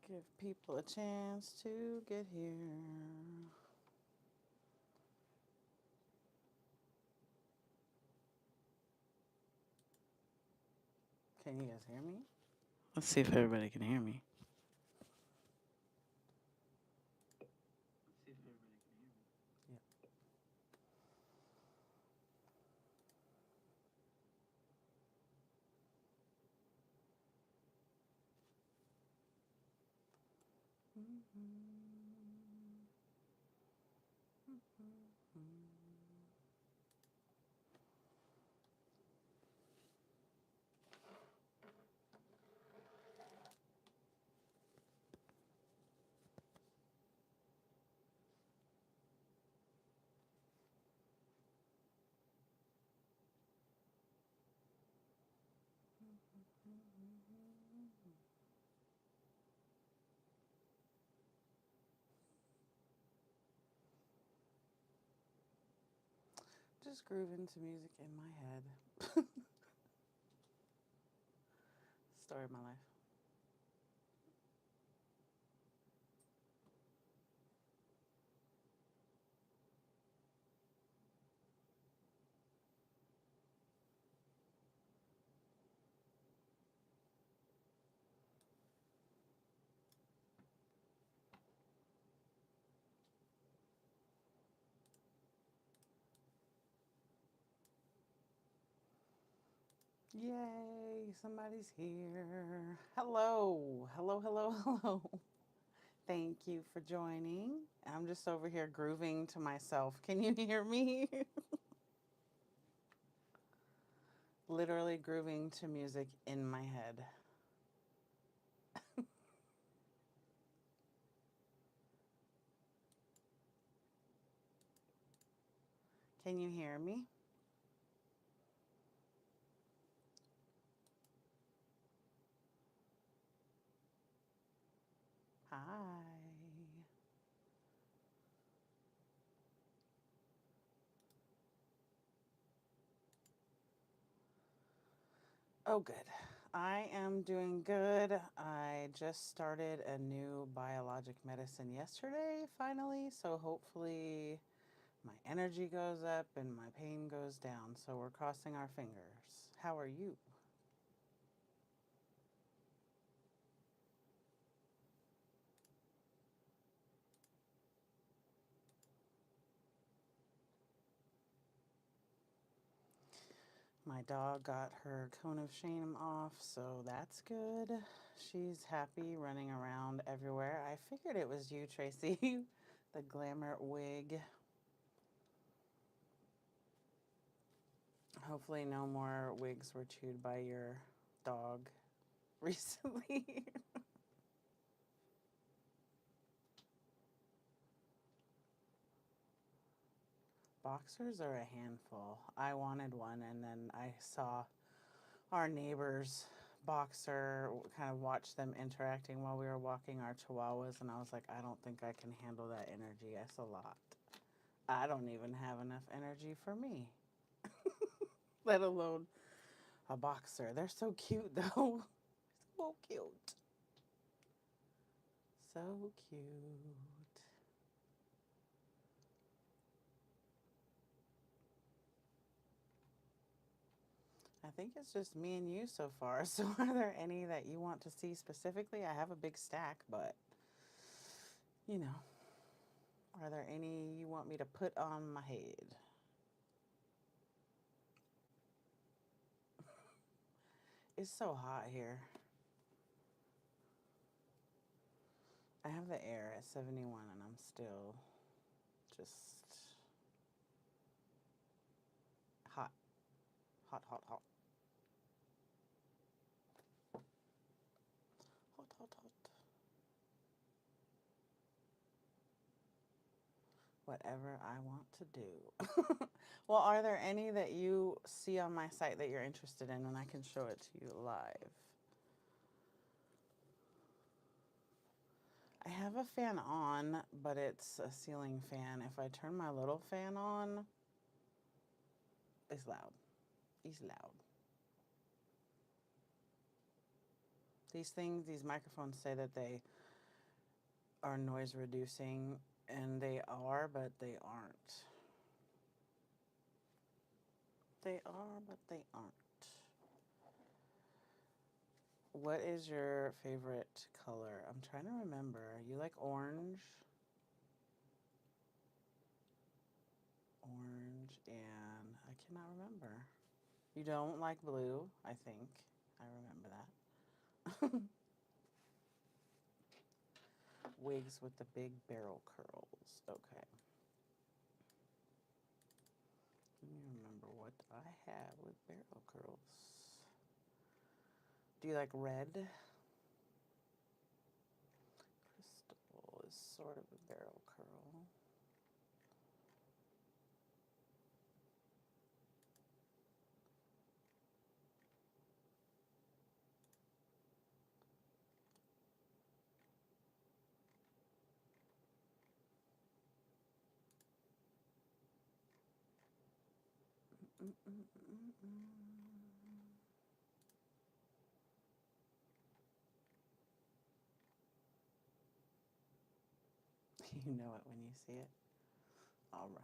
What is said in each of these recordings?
Give people a chance to get here. Can you guys hear me? Let's see if everybody can hear me. Yeah. Just grooving to music in my head. Story of my life. Yay, somebody's here. Hello, hello, hello, hello. Thank you for joining. I'm just over here grooving to myself. Can you hear me? Literally grooving to music in my head. Can you hear me? Hi. Oh, good. I am doing good. I just started a new biologic medicine yesterday, finally. So hopefully my energy goes up and my pain goes down. So we're crossing our fingers. How are you? My dog got her cone of shame off, so that's good. She's happy running around everywhere. I figured it was you, Tracy, the glamour wig. Hopefully, no more wigs were chewed by your dog recently. Boxers are a handful. I wanted one, and then I saw our neighbor's boxer, kind of watch them interacting while we were walking our chihuahuas, and I was like, I don't think I can handle that energy. That's a lot. I don't even have enough energy for me, let alone a boxer. They're so cute, though. So cute. So cute. I think it's just me and you so far. So, are there any that you want to see specifically? I have a big stack, but you know, are there any you want me to put on my head? It's so hot here. I have the air at 71 and I'm still just hot, hot, hot, hot, hot, hot, hot. whatever I want to do. Well, are there any that you see on my site that you're interested in and I can show it to you live? I have a fan on, but it's a ceiling fan. If I turn my little fan on, it's loud. It's loud. These microphones say that they are noise reducing, and they are, but they aren't. They are, but they aren't. What is your favorite color? I'm trying to remember. You like orange? Orange, and I cannot remember. You don't like blue, I think. I remember that. Wigs with the big barrel curls. Okay. Let me remember what I have with barrel curls. Do you like red? Crystal is sort of a barrel curl. You know it when you see it. All right.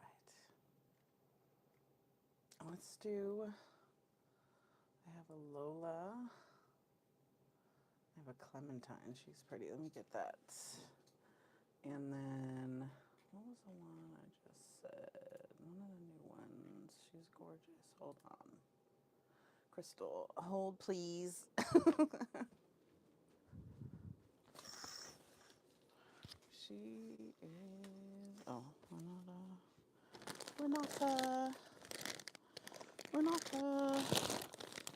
Let's do, I have a Lola. I have a Clementine. She's pretty. Let me get that. And then, what was the one I just said? One of the new ones. She's gorgeous. Hold on. Crystal, hold please. She is, oh, Renata.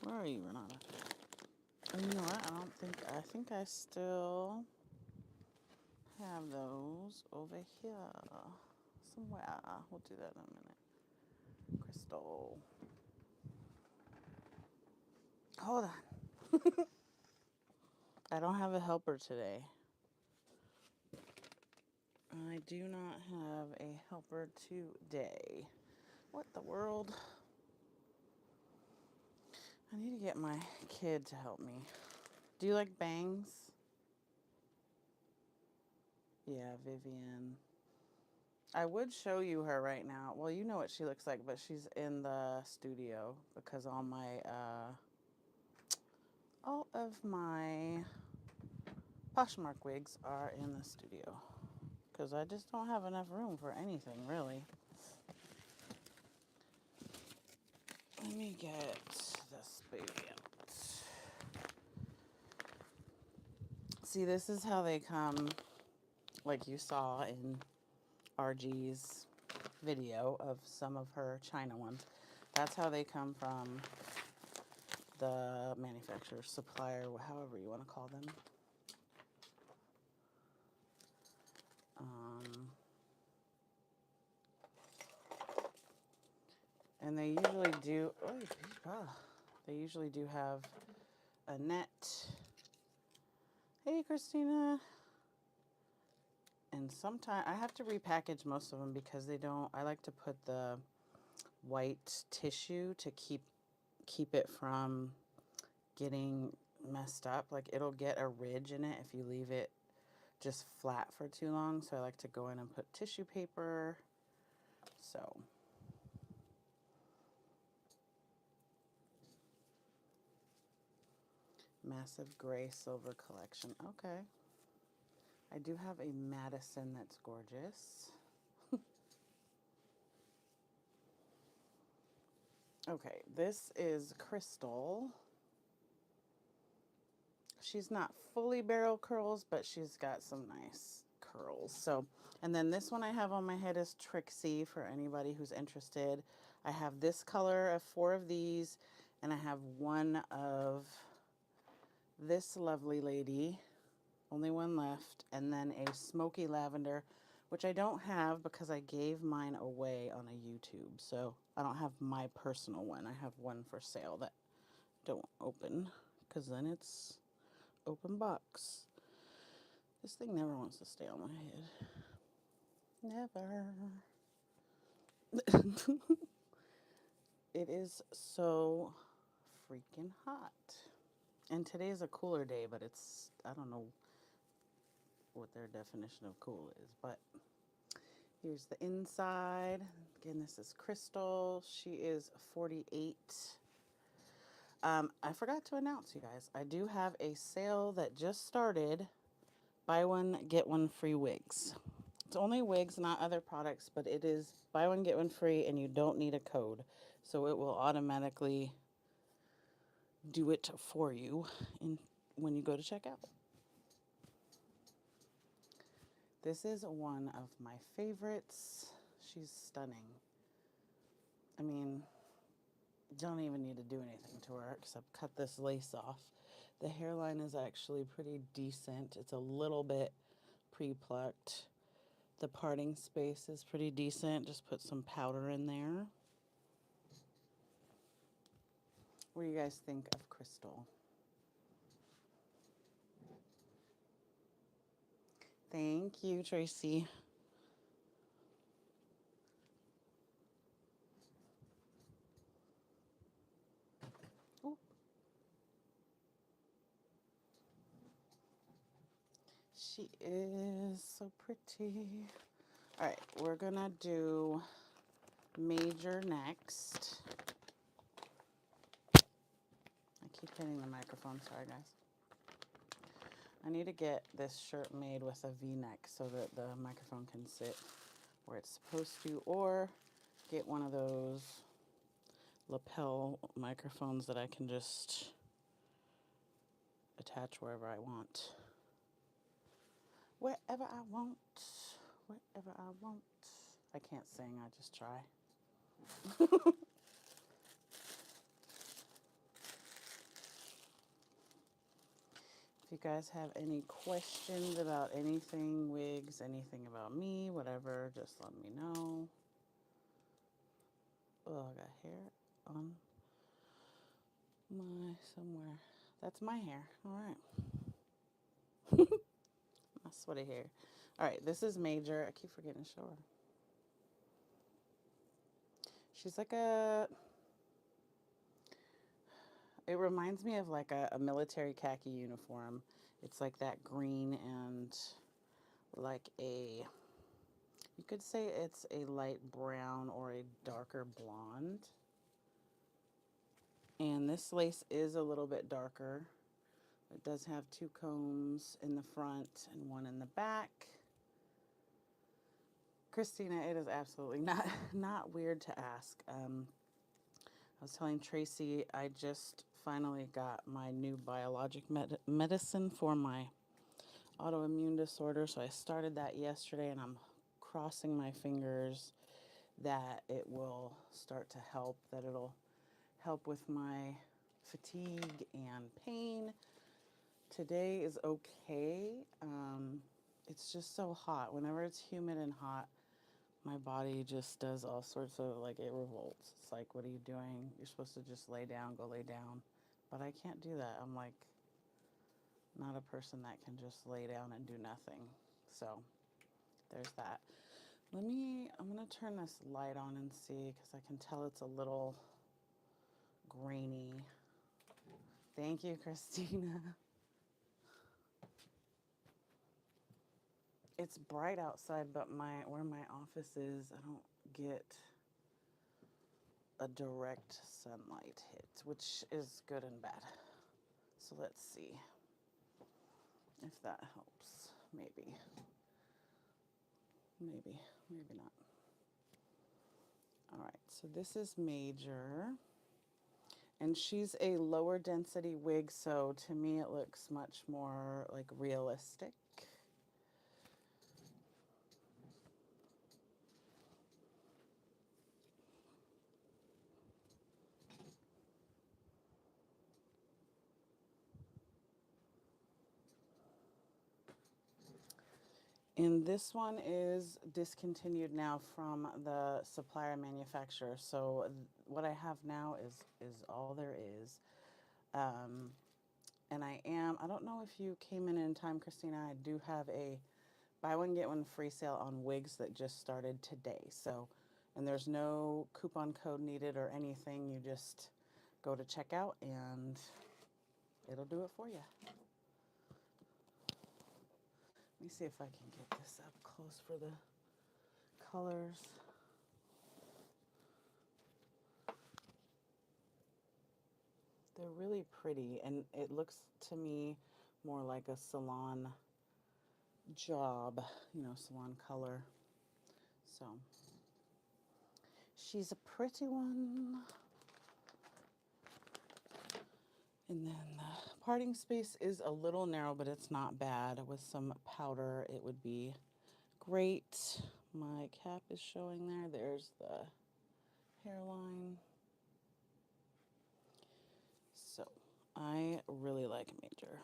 Where are you, Renata? Oh, you know what? I think I still have those over here somewhere. We'll do that in a minute. Crystal. Hold on. I don't have a helper today. I do not have a helper today. What the world? I need to get my kid to help me. Do you like bangs? Yeah, Vivian. I would show you her right now. Well, you know what she looks like, but she's in the studio because all of my Poshmark wigs are in the studio because I just don't have enough room for anything, really. Let me get this baby out. See, this is how they come, like you saw in RG's video of some of her China ones. That's how they come from the manufacturer, supplier, however you want to call them. And they usually do, they usually do have a net. Hey, Christina. And sometimes I have to repackage most of them because they don't, I like to put the white tissue to keep it from getting messed up. Like it'll get a ridge in it if you leave it just flat for too long. So I like to go in and put tissue paper. So massive gray silver collection. Okay. I do have a Madison that's gorgeous. Okay, this is Crystal. She's not fully barrel curls, but she's got some nice curls. So, and then this one I have on my head is Trixie for anybody who's interested. I have this color of 4 of these, and I have one of this lovely lady, only one left, and then a smoky lavender which I don't have because I gave mine away on a YouTube. So I don't have my personal one. I have one for sale that don't open because then it's open box. This thing never wants to stay on my head. Never. It is so freaking hot. And today's a cooler day, but it's, I don't know what their definition of cool is, but here's the inside. Again, this is Crystal. She is 48. I forgot to announce, you guys, I do have a sale that just started. Buy one, get one free wigs. It's only wigs, not other products, but it is buy one, get one free, and you don't need a code. So it will automatically do it for you when you go to checkout. This is one of my favorites. She's stunning. I mean, don't even need to do anything to her except cut this lace off. The hairline is actually pretty decent. It's a little bit pre-plucked. The parting space is pretty decent. Just put some powder in there. What do you guys think of Crystal? Thank you, Tracy. Ooh. She is so pretty. All right, we're gonna do Major next. I keep hitting the microphone, sorry guys. I need to get this shirt made with a V-neck so that the microphone can sit where it's supposed to, or get one of those lapel microphones that I can just attach wherever I want. Wherever I want, wherever I want. I can't sing, I just try. If you guys have any questions about anything, wigs, anything about me, whatever, just let me know. Oh, I got hair on my somewhere. That's my hair. All right. My sweaty hair. All right, this is Major. I keep forgetting to show her. She's like it reminds me of like a military khaki uniform. It's like that green and like you could say it's a light brown or a darker blonde. And this lace is a little bit darker. It does have 2 combs in the front and 1 in the back. Christina, it is absolutely not weird to ask. I was telling Tracy I just finally got my new biologic medicine for my autoimmune disorder. So I started that yesterday, and I'm crossing my fingers that it will start to help, that it'll help with my fatigue and pain. Today is okay. It's just so hot. Whenever it's humid and hot, my body just does all sorts of, like, it revolts. It's like, what are you doing? You're supposed to just lay down, go lay down. But I can't do that. I'm like not a person that can just lay down and do nothing. So there's that. I'm gonna turn this light on and see, because I can tell it's a little grainy. Thank you, Christina. It's bright outside, but where my office is, I don't get a direct sunlight hit, which is good and bad. So let's see if that helps. Maybe not. All right, so this is Major, and she's a lower density wig, so to me it looks much more like realistic. And this one is discontinued now from the supplier manufacturer. So what I have now is all there is. Um, and I don't know if you came in time, Christina. I do have a buy one get one free sale on wigs that just started today. So, and there's no coupon code needed or anything. You just go to checkout and it'll do it for you. Let me see if I can get this up close for the colors. They're really pretty, and it looks to me more like a salon job, you know, salon color. So she's a pretty one. And then the parting space is a little narrow, but it's not bad. With some powder, it would be great. My cap is showing there. There's the hairline. So I really like Major.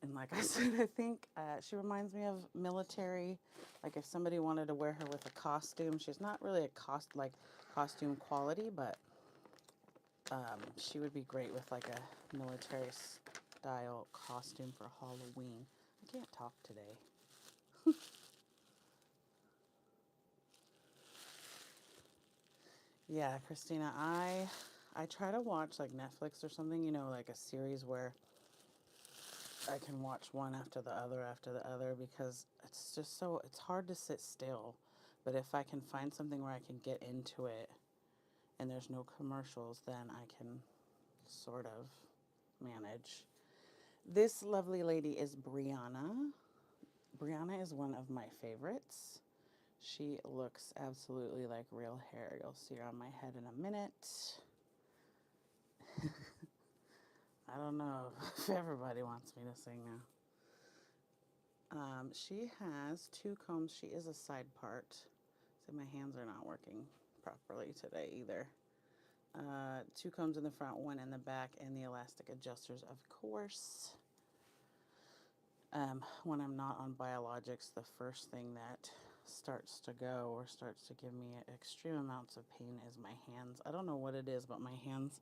And like I said, I think she reminds me of military. Like if somebody wanted to wear her with a costume, she's not really a costume quality, but she would be great with like a military style costume for Halloween. I can't talk today. Yeah, Christina, I try to watch like Netflix or something, you know, like a series where I can watch one after the other because it's just so, it's hard to sit still. But if I can find something where I can get into it and there's no commercials, then I can sort of manage. This lovely lady is Brianna. Brianna is one of my favorites. She looks absolutely like real hair. You'll see her on my head in a minute. I don't know if everybody wants me to sing now. She has two combs. She is a side part. So my hands are not working properly today either. Two combs in the front, one in the back, and the elastic adjusters, of course. When I'm not on biologics, the first thing that starts to go or starts to give me extreme amounts of pain is my hands. I don't know what it is, but my hands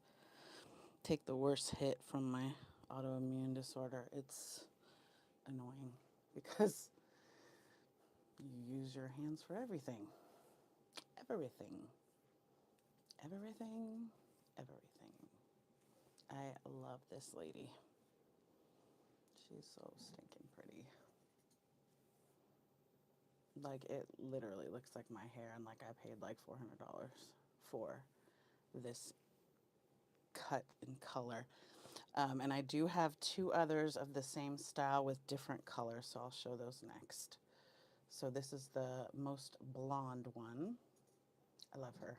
take the worst hit from my autoimmune disorder. It's annoying because you use your hands for everything. Everything. Everything. Everything. I love this lady. She's so stinking pretty. Like, it literally looks like my hair, and like I paid like $400 for this cut and color. And I do have two others of the same style with different colors, so I'll show those next. So this is the most blonde one. I love her.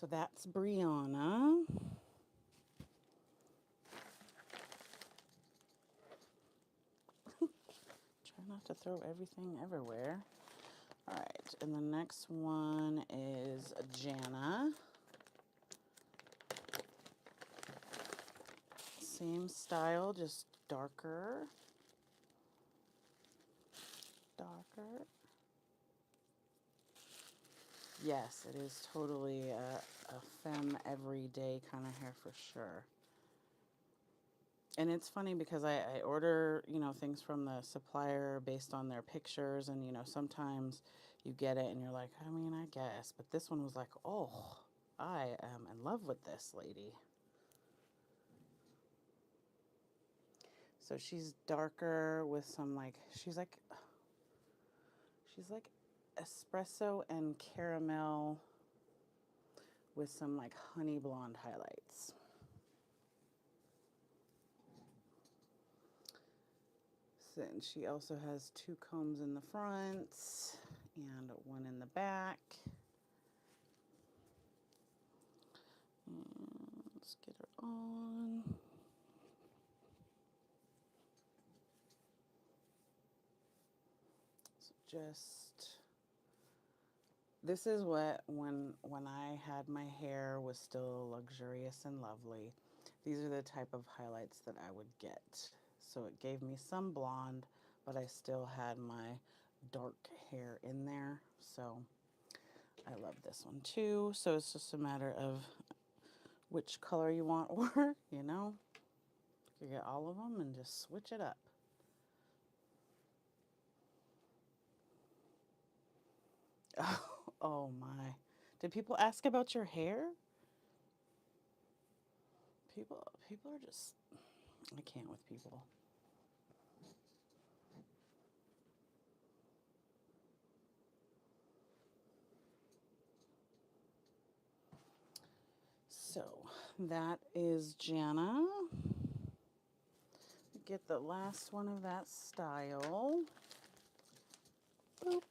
So that's Brianna. Try not to throw everything everywhere. All right, and the next one is Jana. Same style, just darker. Darker. Yes, it is totally a femme everyday kind of hair for sure. And it's funny because I order, you know, things from the supplier based on their pictures, and, you know, sometimes you get it and you're like, I mean, I guess. But this one was like, oh, I am in love with this lady. So she's darker with some like, she's like espresso and caramel with some like honey blonde highlights. Then she also has two combs in the front and one in the back. And let's get her on. So just This is what when I had my hair was still luxurious and lovely. These are the type of highlights that I would get. So it gave me some blonde, but I still had my dark hair in there. So I love this one too. So it's just a matter of which color you want, or you get all of them and just switch it up. Oh my. Did people ask about your hair? People are just, I can't with people. So that is Jana. Get the last one of that style. Boop.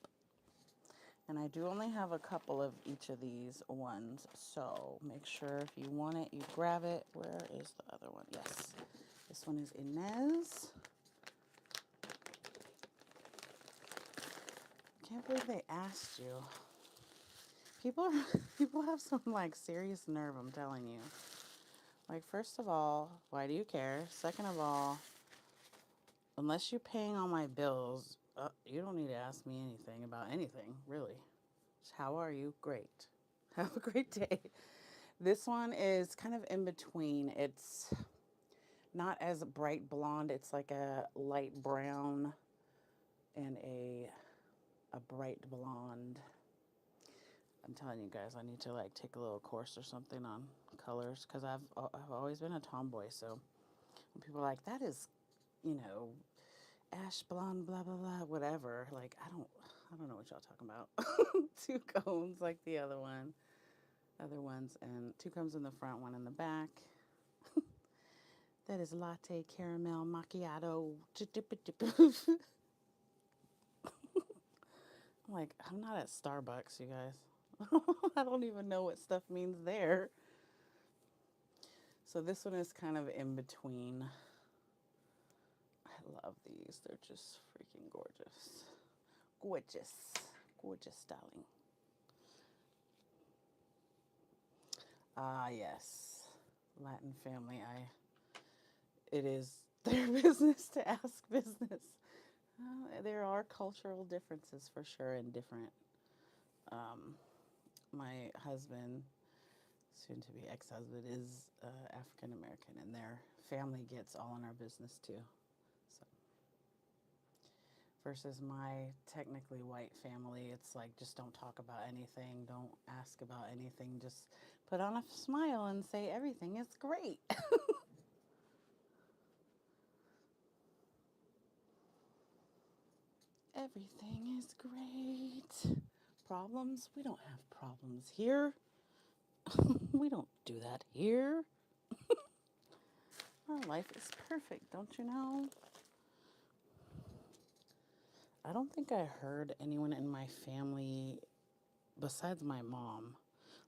And I do only have a couple of each of these ones, so make sure if you want it, you grab it. Where is the other one? Yes, this one is Inez. Can't believe they asked you. People people have some like serious nerve, I'm telling you. Like, first of all, why do you care? Second of all, unless you're paying all my bills, you don't need to ask me anything about anything, really. Just, how are you? Great. Have a great day. This one is kind of in between. It's not as bright blonde. It's like a light brown and a bright blonde. I'm telling you guys, I need to like take a little course or something on colors, because I've always been a tomboy. So when people are like, that is, ash blonde, blah blah blah, whatever. Like, I don't know what y'all talking about. Two combs like the other ones, and two combs in the front, one in the back. That is latte caramel macchiato. Like, I'm not at Starbucks, you guys. I don't even know what stuff means there. So this one is kind of in between. I love these. They're just freaking gorgeous. Gorgeous. Gorgeous, darling. Ah, yes. Latin family. It is their business to ask business. There are cultural differences for sure, and different. My husband, soon to be ex-husband, is African American, and their family gets all in our business too. So versus my technically white family, it's like, just don't talk about anything, don't ask about anything, just put on a smile and say everything is great. Everything is great. Problems? We don't have problems here. We don't do that here. Our life is perfect, don't you know? I don't think I heard anyone in my family, besides my mom,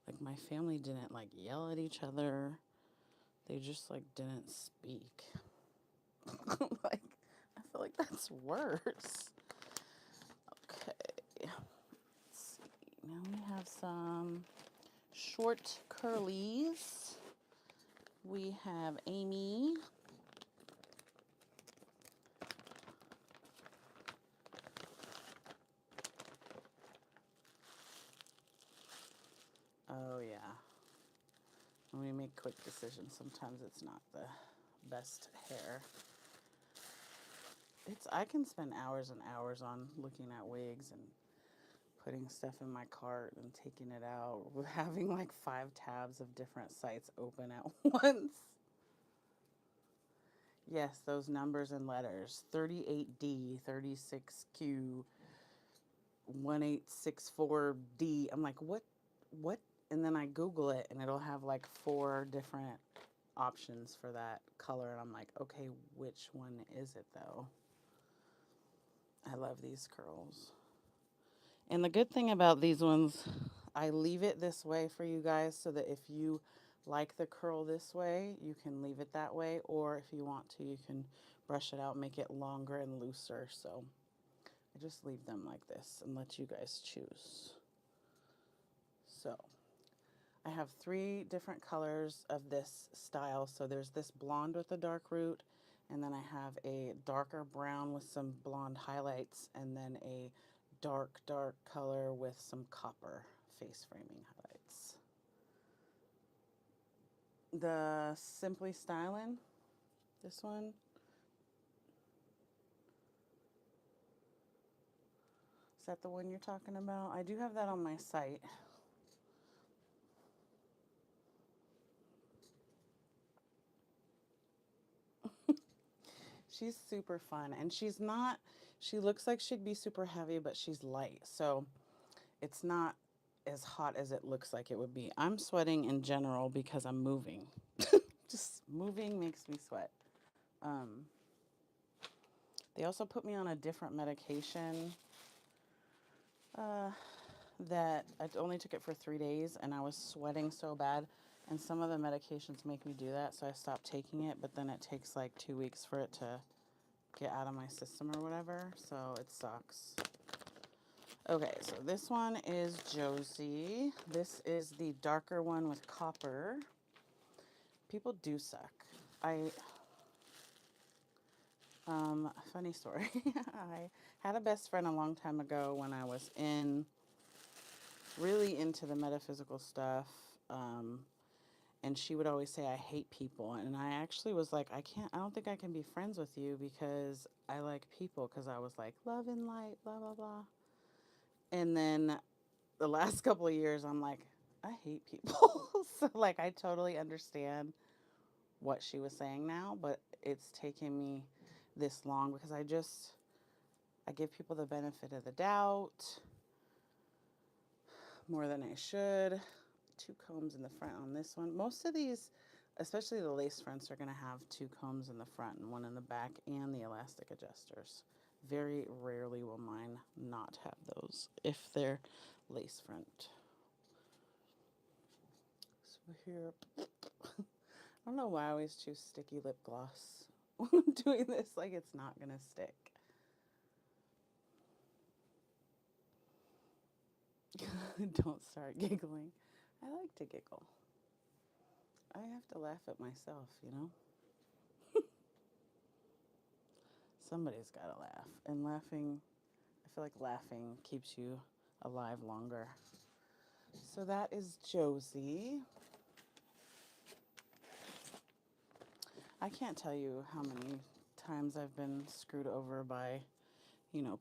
like, my family didn't like yell at each other. They just like didn't speak. Like, I feel like that's worse. Okay. Let's see. Now we have some short curlies. We have Amy. Oh yeah. When we make quick decisions, sometimes it's not the best hair. I can spend hours and hours on looking at wigs and putting stuff in my cart and taking it out, having like 5 tabs of different sites open at once. Yes, those numbers and letters. 38D, 36Q, 1864D. I'm like, what? And then I Google it, and it'll have like 4 different options for that color. And I'm like, okay, which one is it though? I love these curls. And the good thing about these ones, I leave it this way for you guys, so that if you like the curl this way, you can leave it that way. Or if you want to, you can brush it out, make it longer and looser. So I just leave them like this and let you guys choose. So I have 3 different colors of this style. So there's this blonde with a dark root, and then I have a darker brown with some blonde highlights, and then a dark color with some copper face framing highlights. The Simply Stylin', this one. Is that the one you're talking about? I do have that on my site. She's super fun, and she looks like she'd be super heavy, but she's light. So it's not as hot as it looks like it would be. I'm sweating in general because I'm moving. Just moving makes me sweat. Um, they also put me on a different medication that I only took it for 3 days, and I was sweating so bad. And some of the medications make me do that, so I stopped taking it, but then it takes like 2 weeks for it to get out of my system or whatever, so it sucks. Okay, so this one is Josie. This is the darker one with copper. People do suck. Funny story. I had a best friend a long time ago when I was really into the metaphysical stuff. And she would always say, I hate people. And I actually was like, I don't think I can be friends with you because I like people. Because I was like, love and light, blah, blah, blah. And then the last couple of years, I'm like, I hate people. So, like, I totally understand what she was saying now. But it's taken me this long because I give people the benefit of the doubt more than I should. 2 combs in the front on this one. Most of these, especially the lace fronts, are going to have 2 combs in the front and 1 in the back, and the elastic adjusters. Very rarely will mine not have those if they're lace front. So here, I don't know why I always choose sticky lip gloss when I'm doing this. Like, it's not going to stick. Don't start giggling. I like to giggle. I have to laugh at myself, you know? Somebody's got to laugh. And laughing, I feel like laughing keeps you alive longer. So that is Josie. I can't tell you how many times I've been screwed over by,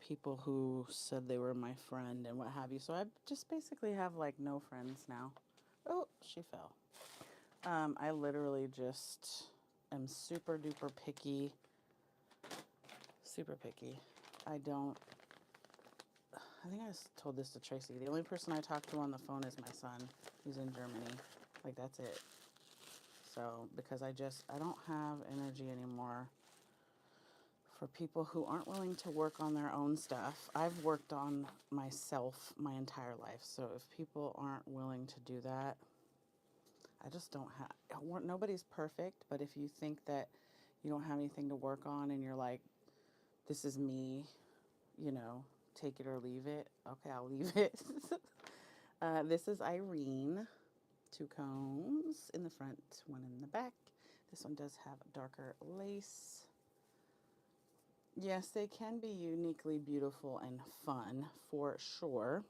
people who said they were my friend and what have you. So I just basically have like no friends now. Oh, she fell. I literally just am super duper picky. Super picky. I think I told this to Tracy. The only person I talk to on the phone is my son, who's in Germany. Like, that's it. So, because I don't have energy anymore for people who aren't willing to work on their own stuff. I've worked on myself my entire life. So if people aren't willing to do that, I just don't have, nobody's perfect, but if you think that you don't have anything to work on and you're like, this is me, take it or leave it. Okay, I'll leave it. This is Irene. 2 combs in the front, 1 in the back. This one does have darker lace. Yes, they can be uniquely beautiful and fun for sure.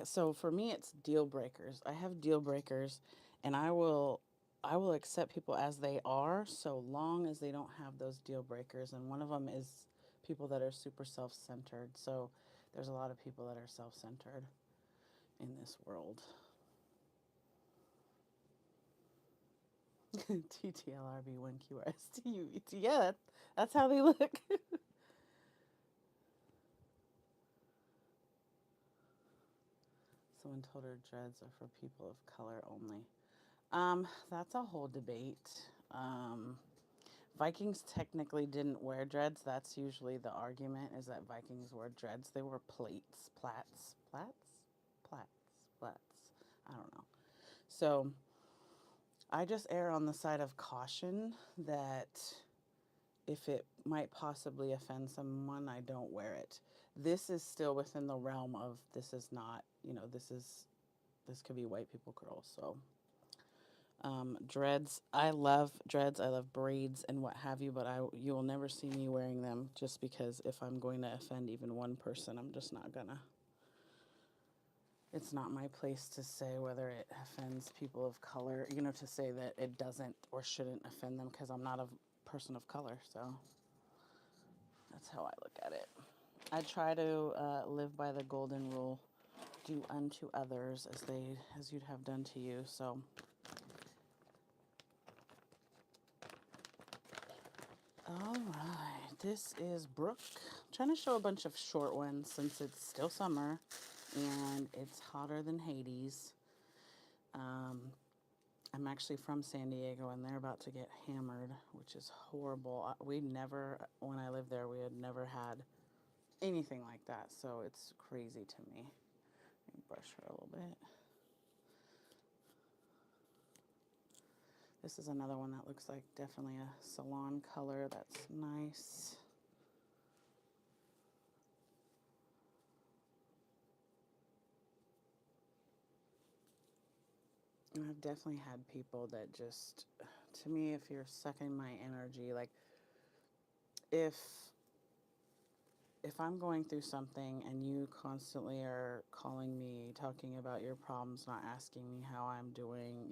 So for me, it's deal breakers. I have deal breakers, and I will accept people as they are, so long as they don't have those deal breakers. And one of them is people that are super self-centered. So there's a lot of people that are self-centered in this world. TTLRB1QRSTUVT. Yeah, that's how they look. Someone told her dreads are for people of color only. That's a whole debate. Vikings technically didn't wear dreads. That's usually the argument, is that Vikings wore dreads. They wore plaits. I don't know. So I just err on the side of caution that if it might possibly offend someone, I don't wear it. This is still within the realm of this is not, this could be white people curls. So dreads, I love dreads. I love braids and what have you, but you will never see me wearing them just because if I'm going to offend even one person, I'm just not gonna. It's not my place to say whether it offends people of color, to say that it doesn't or shouldn't offend them because I'm not a person of color. So that's how I look at it. I try to live by the golden rule: do unto others as you'd have done to you. So all right, this is Brooke. I'm trying to show a bunch of short ones since it's still summer and it's hotter than Hades. I'm actually from San Diego and they're about to get hammered, which is horrible. When I lived there, we had never had anything like that, so it's crazy to me. Let me brush her a little bit. This is another one that looks like definitely a salon color. That's nice. And I've definitely had people that just, to me, if you're sucking my energy, like if I'm going through something and you constantly are calling me, talking about your problems, not asking me how I'm doing,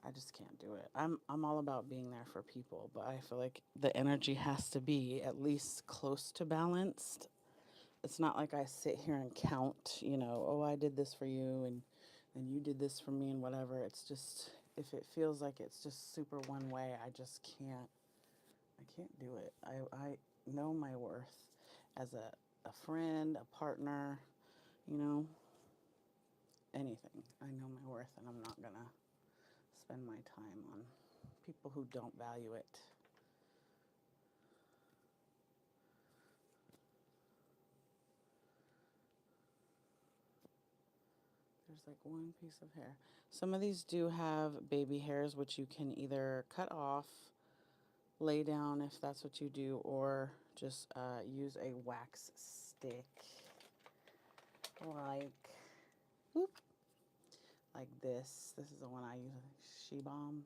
I just can't do it. I'm all about being there for people, but I feel like the energy has to be at least close to balanced. It's not like I sit here and count, oh, I did this for you and you did this for me and whatever. It's just, if it feels like it's just super one way, I just can't. I can't do it. I know my worth as a friend, a partner, anything. I know my worth and I'm not going to spend my time on people who don't value it. There's like one piece of hair. Some of these do have baby hairs, which you can either cut off, lay down if that's what you do, or just use a wax stick like, whoop, like this. This is the one I use, She Balm,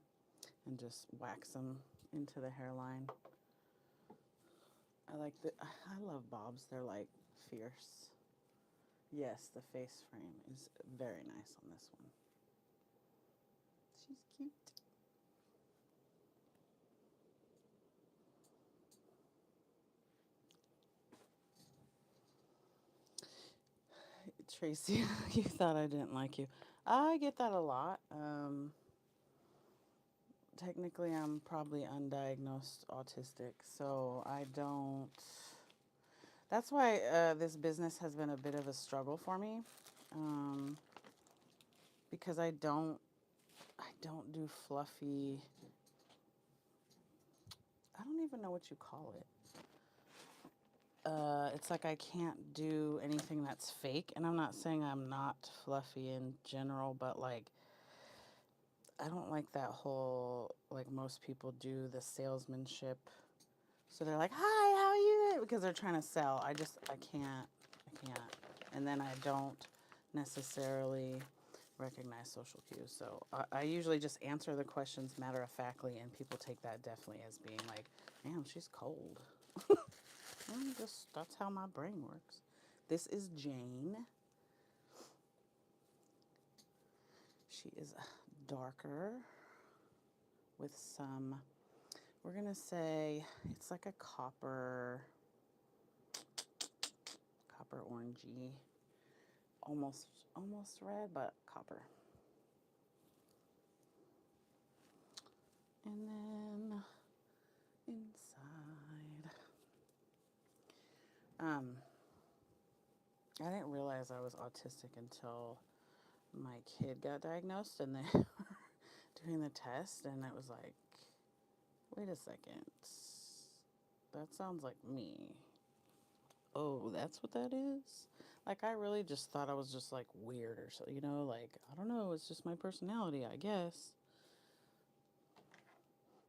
and just wax them into the hairline. I love bobs. They're like fierce. Yes, the face frame is very nice on this one. She's cute. Tracy, you thought I didn't like you. I get that a lot. Technically, I'm probably undiagnosed autistic, so I don't. That's why this business has been a bit of a struggle for me, because I don't do fluffy. I don't even know what you call it. It's like I can't do anything that's fake, and I'm not saying I'm not fluffy in general, but like I don't like that whole, like most people do, the salesmanship. So they're like, "Hi, how are you?" Because they're trying to sell. I can't. And then I don't necessarily recognize social cues. So I usually just answer the questions matter of factly, and people take that definitely as being like, "Damn, she's cold." That's how my brain works. This is Jane. She is darker with some, we're gonna say it's like a copper orangey, almost red, but copper. And then inside, I didn't realize I was autistic until my kid got diagnosed, and they were doing the test, and it was like, wait a second, that sounds like me. Oh, that's what that is? Like, I really just thought I was just like weird or so, like, I don't know, it's just my personality, I guess.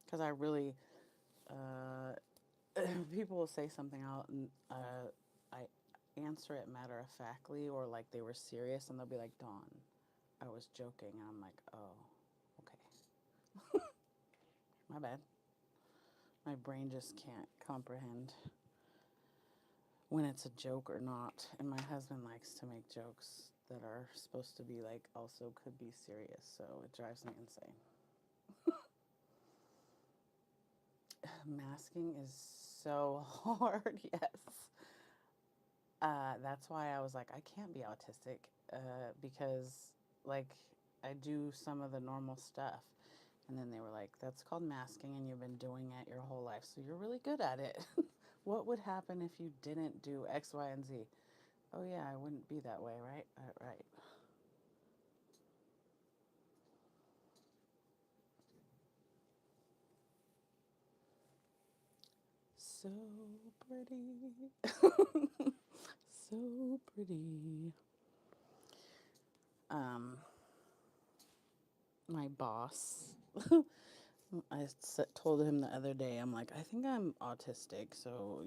Because I really, people will say something out, and answer it matter-of-factly or like they were serious, and they'll be like, Dawn, I was joking. And I'm like, oh, okay. My bad. My brain just can't comprehend when it's a joke or not. And my husband likes to make jokes that are supposed to be like also could be serious, so it drives me insane. Masking is so hard. Yes. That's why I was like, I can't be autistic, because like I do some of the normal stuff. And then they were like, that's called masking, and you've been doing it your whole life, so you're really good at it. What would happen if you didn't do X, Y, and Z? Oh, yeah, I wouldn't be that way, right? Right. So pretty. So pretty. Um, my boss, told him the other day, I'm like, I think I'm autistic. So,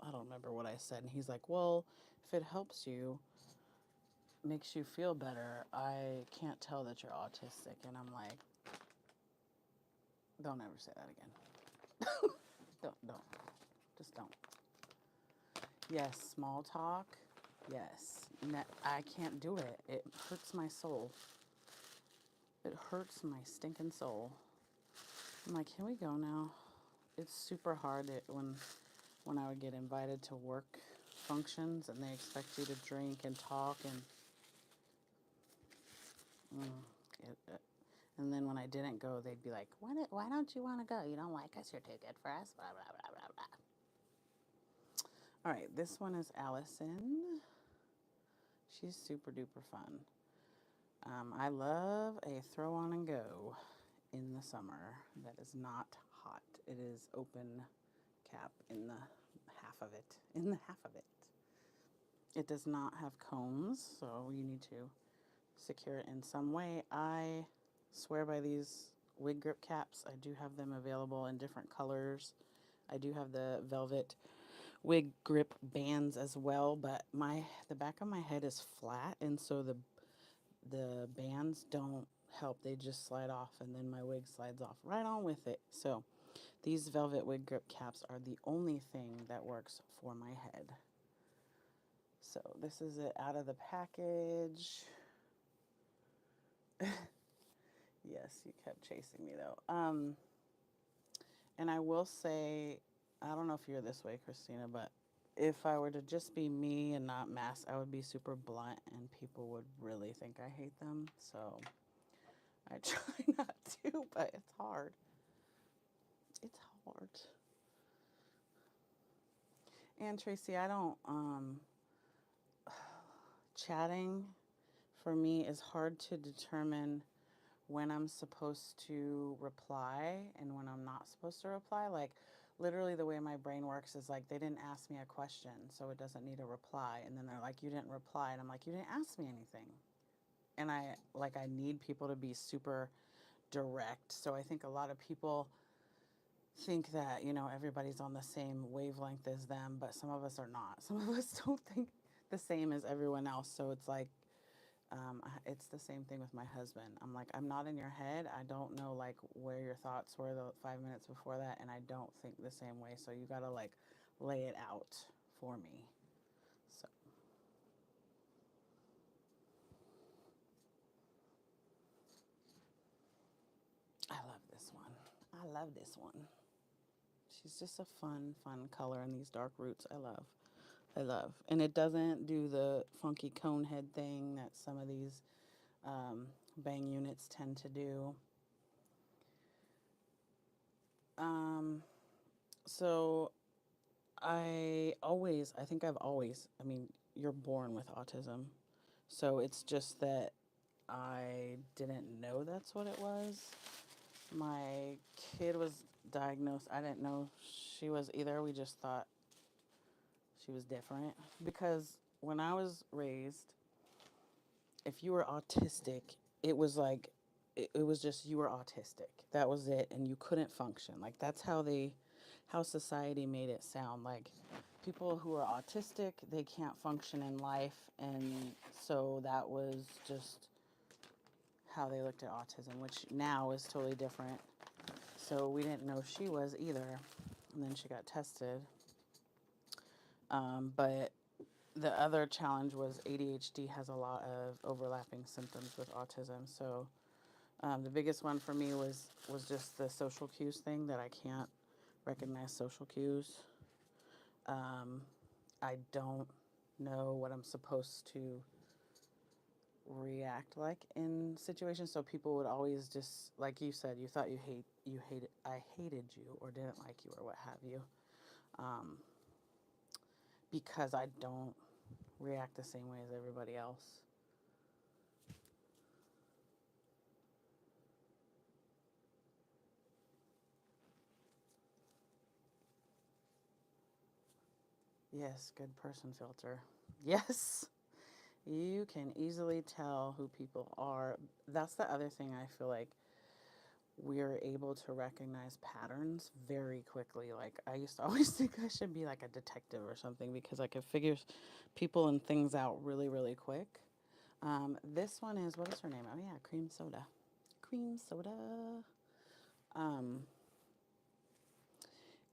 I don't remember what I said. And he's like, well, if it helps you, makes you feel better, I can't tell that you're autistic. And I'm like, don't ever say that again. Don't. Just don't. Yes, small talk. Yes. I can't do it. It hurts my soul. It hurts my stinking soul. I'm like, can we go now? It's super hard when I would get invited to work functions and they expect you to drink and talk and then when I didn't go, they'd be like, why don't you want to go? You don't like us? You're too good for us? Blah, blah, blah, blah, blah. All right, this one is Allison. She's super duper fun. I love a throw on and go in the summer that is not hot. It is open cap in the half of it. It does not have combs, so you need to secure it in some way. I swear by these wig grip caps. I do have them available in different colors. I do have the velvet wig grip bands as well, but the back of my head is flat, and so the bands don't help. They just slide off, and then my wig slides off right on with it. So these velvet wig grip caps are the only thing that works for my head. So this is it out of the package. Yes, you kept chasing me though. And I will say, I don't know if you're this way, Christina, but if I were to just be me and not mask, I would be super blunt and people would really think I hate them. So I try not to, but it's hard. It's hard. And Tracy, I don't, chatting for me is hard to determine when I'm supposed to reply and when I'm not supposed to reply. Like, literally, the way my brain works is like, they didn't ask me a question, so it doesn't need a reply. And then they're like, you didn't reply. And I'm like, you didn't ask me anything. And I need people to be super direct. So I think a lot of people think that, everybody's on the same wavelength as them, but some of us are not. Some of us don't think the same as everyone else. So it's like, it's the same thing with my husband. I'm like, I'm not in your head. I don't know like where your thoughts were the 5 minutes before that, and I don't think the same way. So you gotta like lay it out for me. So I love this one. She's just a fun color, and these dark roots I love. And it doesn't do the funky cone head thing that some of these bang units tend to do. So I mean, you're born with autism. So it's just that I didn't know that's what it was. My kid was diagnosed. I didn't know she was either. We just thought she was different. Because when I was raised, if you were autistic, it was like, it was just you were autistic. That was it. And you couldn't function. Like, that's how society made it sound. Like, people who are autistic, they can't function in life, and so that was just how they looked at autism, which now is totally different. So we didn't know she was either, and then she got tested. But the other challenge was ADHD has a lot of overlapping symptoms with autism. So the biggest one for me was just the social cues thing, that I can't recognize social cues. I don't know what I'm supposed to react like in situations. So people would always just, like you said, you thought I hated you or didn't like you or what have you, because I don't react the same way as everybody else. Yes, good person filter. Yes. You can easily tell who people are. That's the other thing I feel like we're able to recognize patterns very quickly. Like, I used to always think I should be like a detective or something because I could figure people and things out really, really quick. This one is, what is her name? Oh, yeah, Cream Soda. Cream Soda.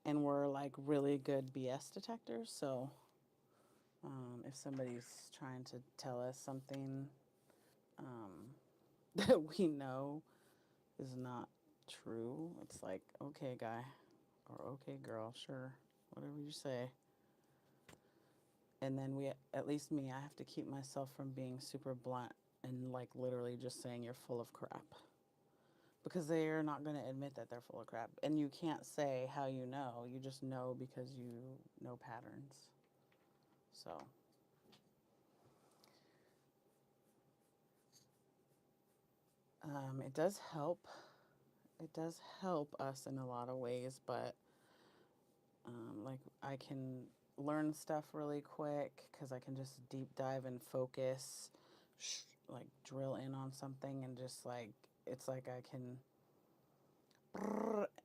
And we're like really good BS detectors. So if somebody's trying to tell us something that we know is not true, it's like, okay, guy, or okay, girl, sure, whatever you say. And then at least me, I have to keep myself from being super blunt and like literally just saying you're full of crap. Because they are not going to admit that they're full of crap. And you can't say how you know. You just know because you know patterns. So. It does help. It does help us in a lot of ways, but like I can learn stuff really quick because I can just deep dive and focus, like drill in on something, and just like it's like I can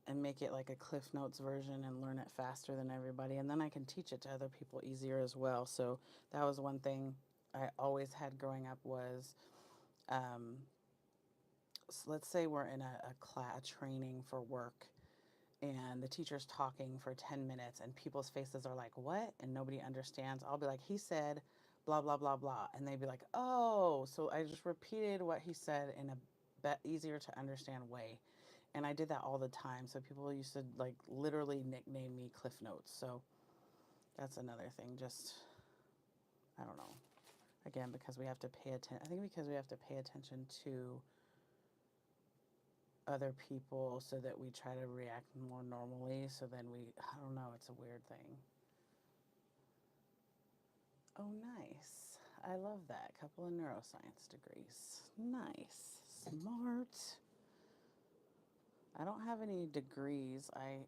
and make it like a Cliff Notes version and learn it faster than everybody, and then I can teach it to other people easier as well. So that was one thing I always had growing up was, so let's say we're in a class training for work, and the teacher's talking for 10 minutes and people's faces are like, what? And nobody understands. I'll be like, he said blah, blah, blah, blah. And they'd be like, oh. So I just repeated what he said in a easier to understand way. And I did that all the time. So people used to like literally nickname me Cliff Notes. So that's another thing. Just, I don't know. Again, because we have to pay attention. I think because we have to pay attention to other people so that we try to react more normally. So then I don't know, it's a weird thing. Oh, nice. I love that. Couple of neuroscience degrees. Nice. Smart. I don't have any degrees. I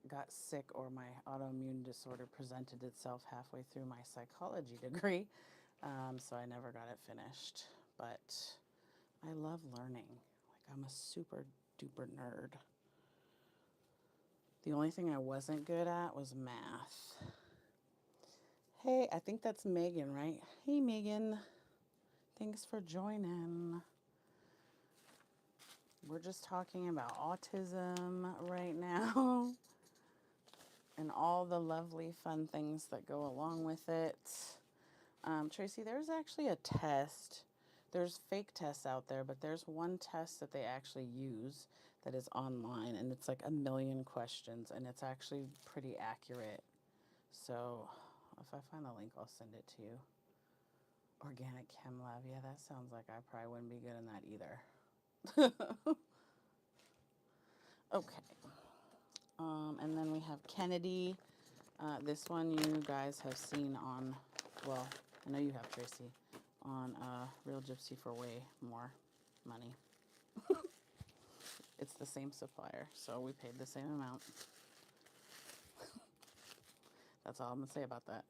got sick, or my autoimmune disorder presented itself halfway through my psychology degree. So I never got it finished. But I love learning. Like, I'm a super duper nerd. The only thing I wasn't good at was math. Hey, I think that's Megan, right? Hey, Megan. Thanks for joining. We're just talking about autism right now and all the lovely, fun things that go along with it. Tracy, there's actually a test. There's fake tests out there, but there's one test that they actually use that is online, and it's like 1,000,000 questions, and it's actually pretty accurate. So if I find the link, I'll send it to you. Organic Chem Lab. Yeah, that sounds like I probably wouldn't be good in that either. Okay. And then we have Kennedy. This one you guys have seen on, well, I know you have, Tracy, on Real Gypsy for way more money. It's the same supplier, so we paid the same amount. That's all I'm going to say about that.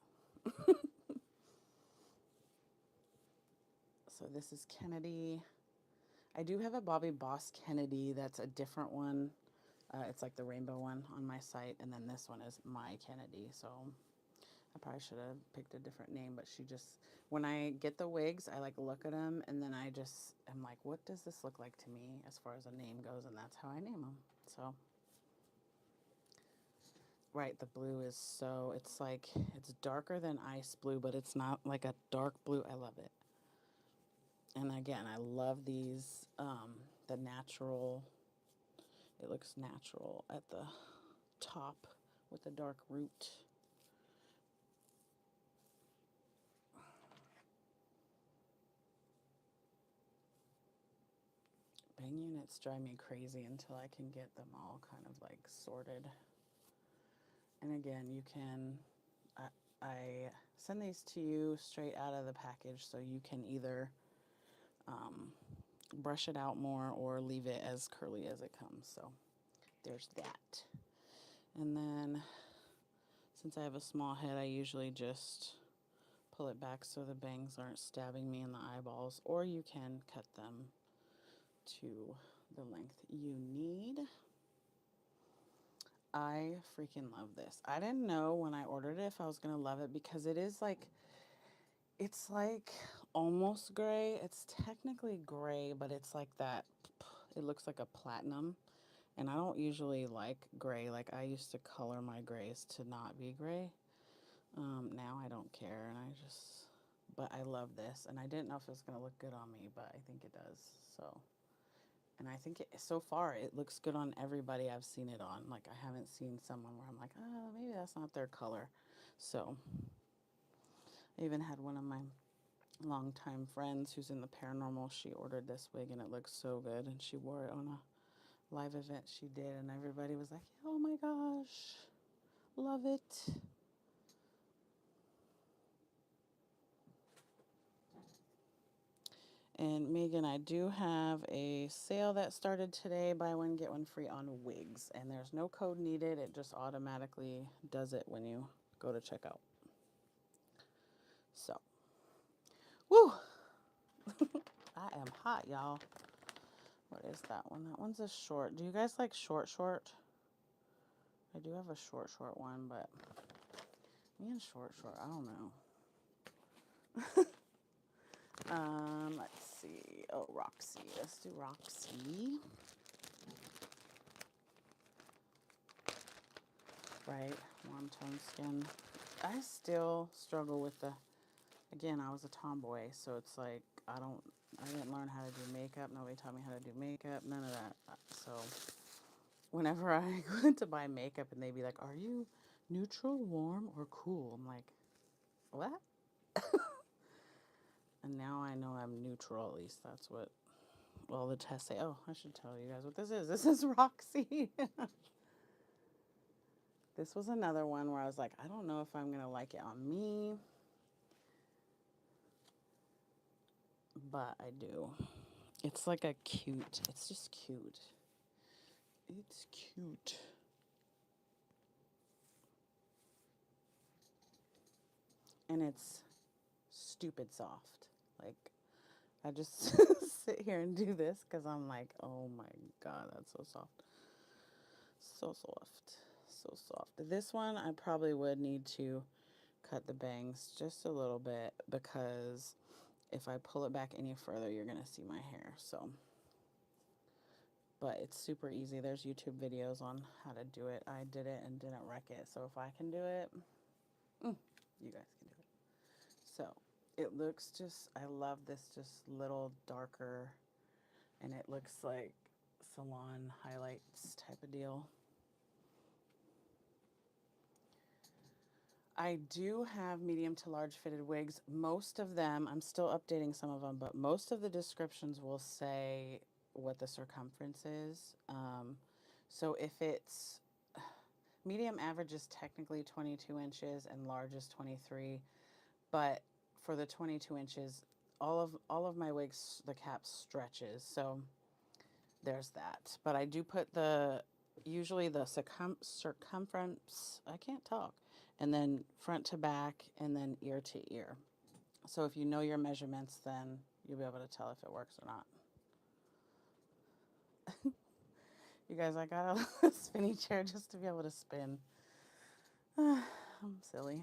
So this is Kennedy. I do have a Bobby Boss Kennedy that's a different one. It's like the rainbow one on my site, and then this one is My Kennedy. So I probably should have picked a different name, but she just, when I get the wigs, I like look at them, and then I just am like, what does this look like to me as far as a name goes, and that's how I name them. So, right, the blue is so, it's like, it's darker than ice blue, but it's not like a dark blue. I love it. And again, I love these, the natural, it looks natural at the top with the dark root. Bang units drive me crazy until I can get them all kind of like sorted. And again, you can, I send these to you straight out of the package, so you can either brush it out more or leave it as curly as it comes. So there's that. And then since I have a small head, I usually just pull it back so the bangs aren't stabbing me in the eyeballs, or you can cut them to the length you need. I freaking love this. I didn't know when I ordered it if I was going to love it, because it is like, it's like almost gray. It's technically gray, but it's like that, it looks like a platinum. And I don't usually like gray. Like, I used to color my grays to not be gray. Now I don't care, and but I love this. And I didn't know if it was going to look good on me, but I think it does. So, and I think so far it looks good on everybody I've seen it on. Like, I haven't seen someone where I'm like, oh, maybe that's not their color. So I even had one of my longtime friends who's in the paranormal. She ordered this wig and it looks so good, and she wore it on a live event she did, and everybody was like, oh my gosh, love it. And Megan, I do have a sale that started today, buy one, get one free on wigs. And there's no code needed. It just automatically does it when you go to checkout. So, woo! I am hot, y'all. What is that one? That one's a short. Do you guys like short? I do have a short one, but me and short, I don't know. Let's see. Oh, Roxy. Let's do Roxy. Right, warm tone skin. I still struggle with again, I was a tomboy, so it's like, I didn't learn how to do makeup. Nobody taught me how to do makeup, none of that. So whenever I go to buy makeup and they be like, are you neutral, warm, or cool? I'm like, what? And now I know I'm neutral, at least that's what all the tests say. Oh, I should tell you guys what this is. This is Roxy. This was another one where I was like, I don't know if I'm going to like it on me, but I do. It's like a cute, it's just cute. It's cute. And it's stupid soft. Like, I just sit here and do this because I'm like, oh my God, that's so soft. So soft. So soft. This one, I probably would need to cut the bangs just a little bit, because if I pull it back any further, you're going to see my hair. So, but it's super easy. There's YouTube videos on how to do it. I did it and didn't wreck it. So if I can do it, you guys can do it. So it looks just, I love this just little darker, and it looks like salon highlights type of deal. I do have medium to large fitted wigs. Most of them, I'm still updating some of them, but most of the descriptions will say what the circumference is. So if it's medium, average is technically 22 inches and large is 23. But for the 22 inches, all of my wigs, the cap stretches. So there's that. But I do put usually the circumference, I can't talk, and then front to back, and then ear to ear. So if you know your measurements, then you'll be able to tell if it works or not. You guys, I got a spinny chair just to be able to spin. I'm silly.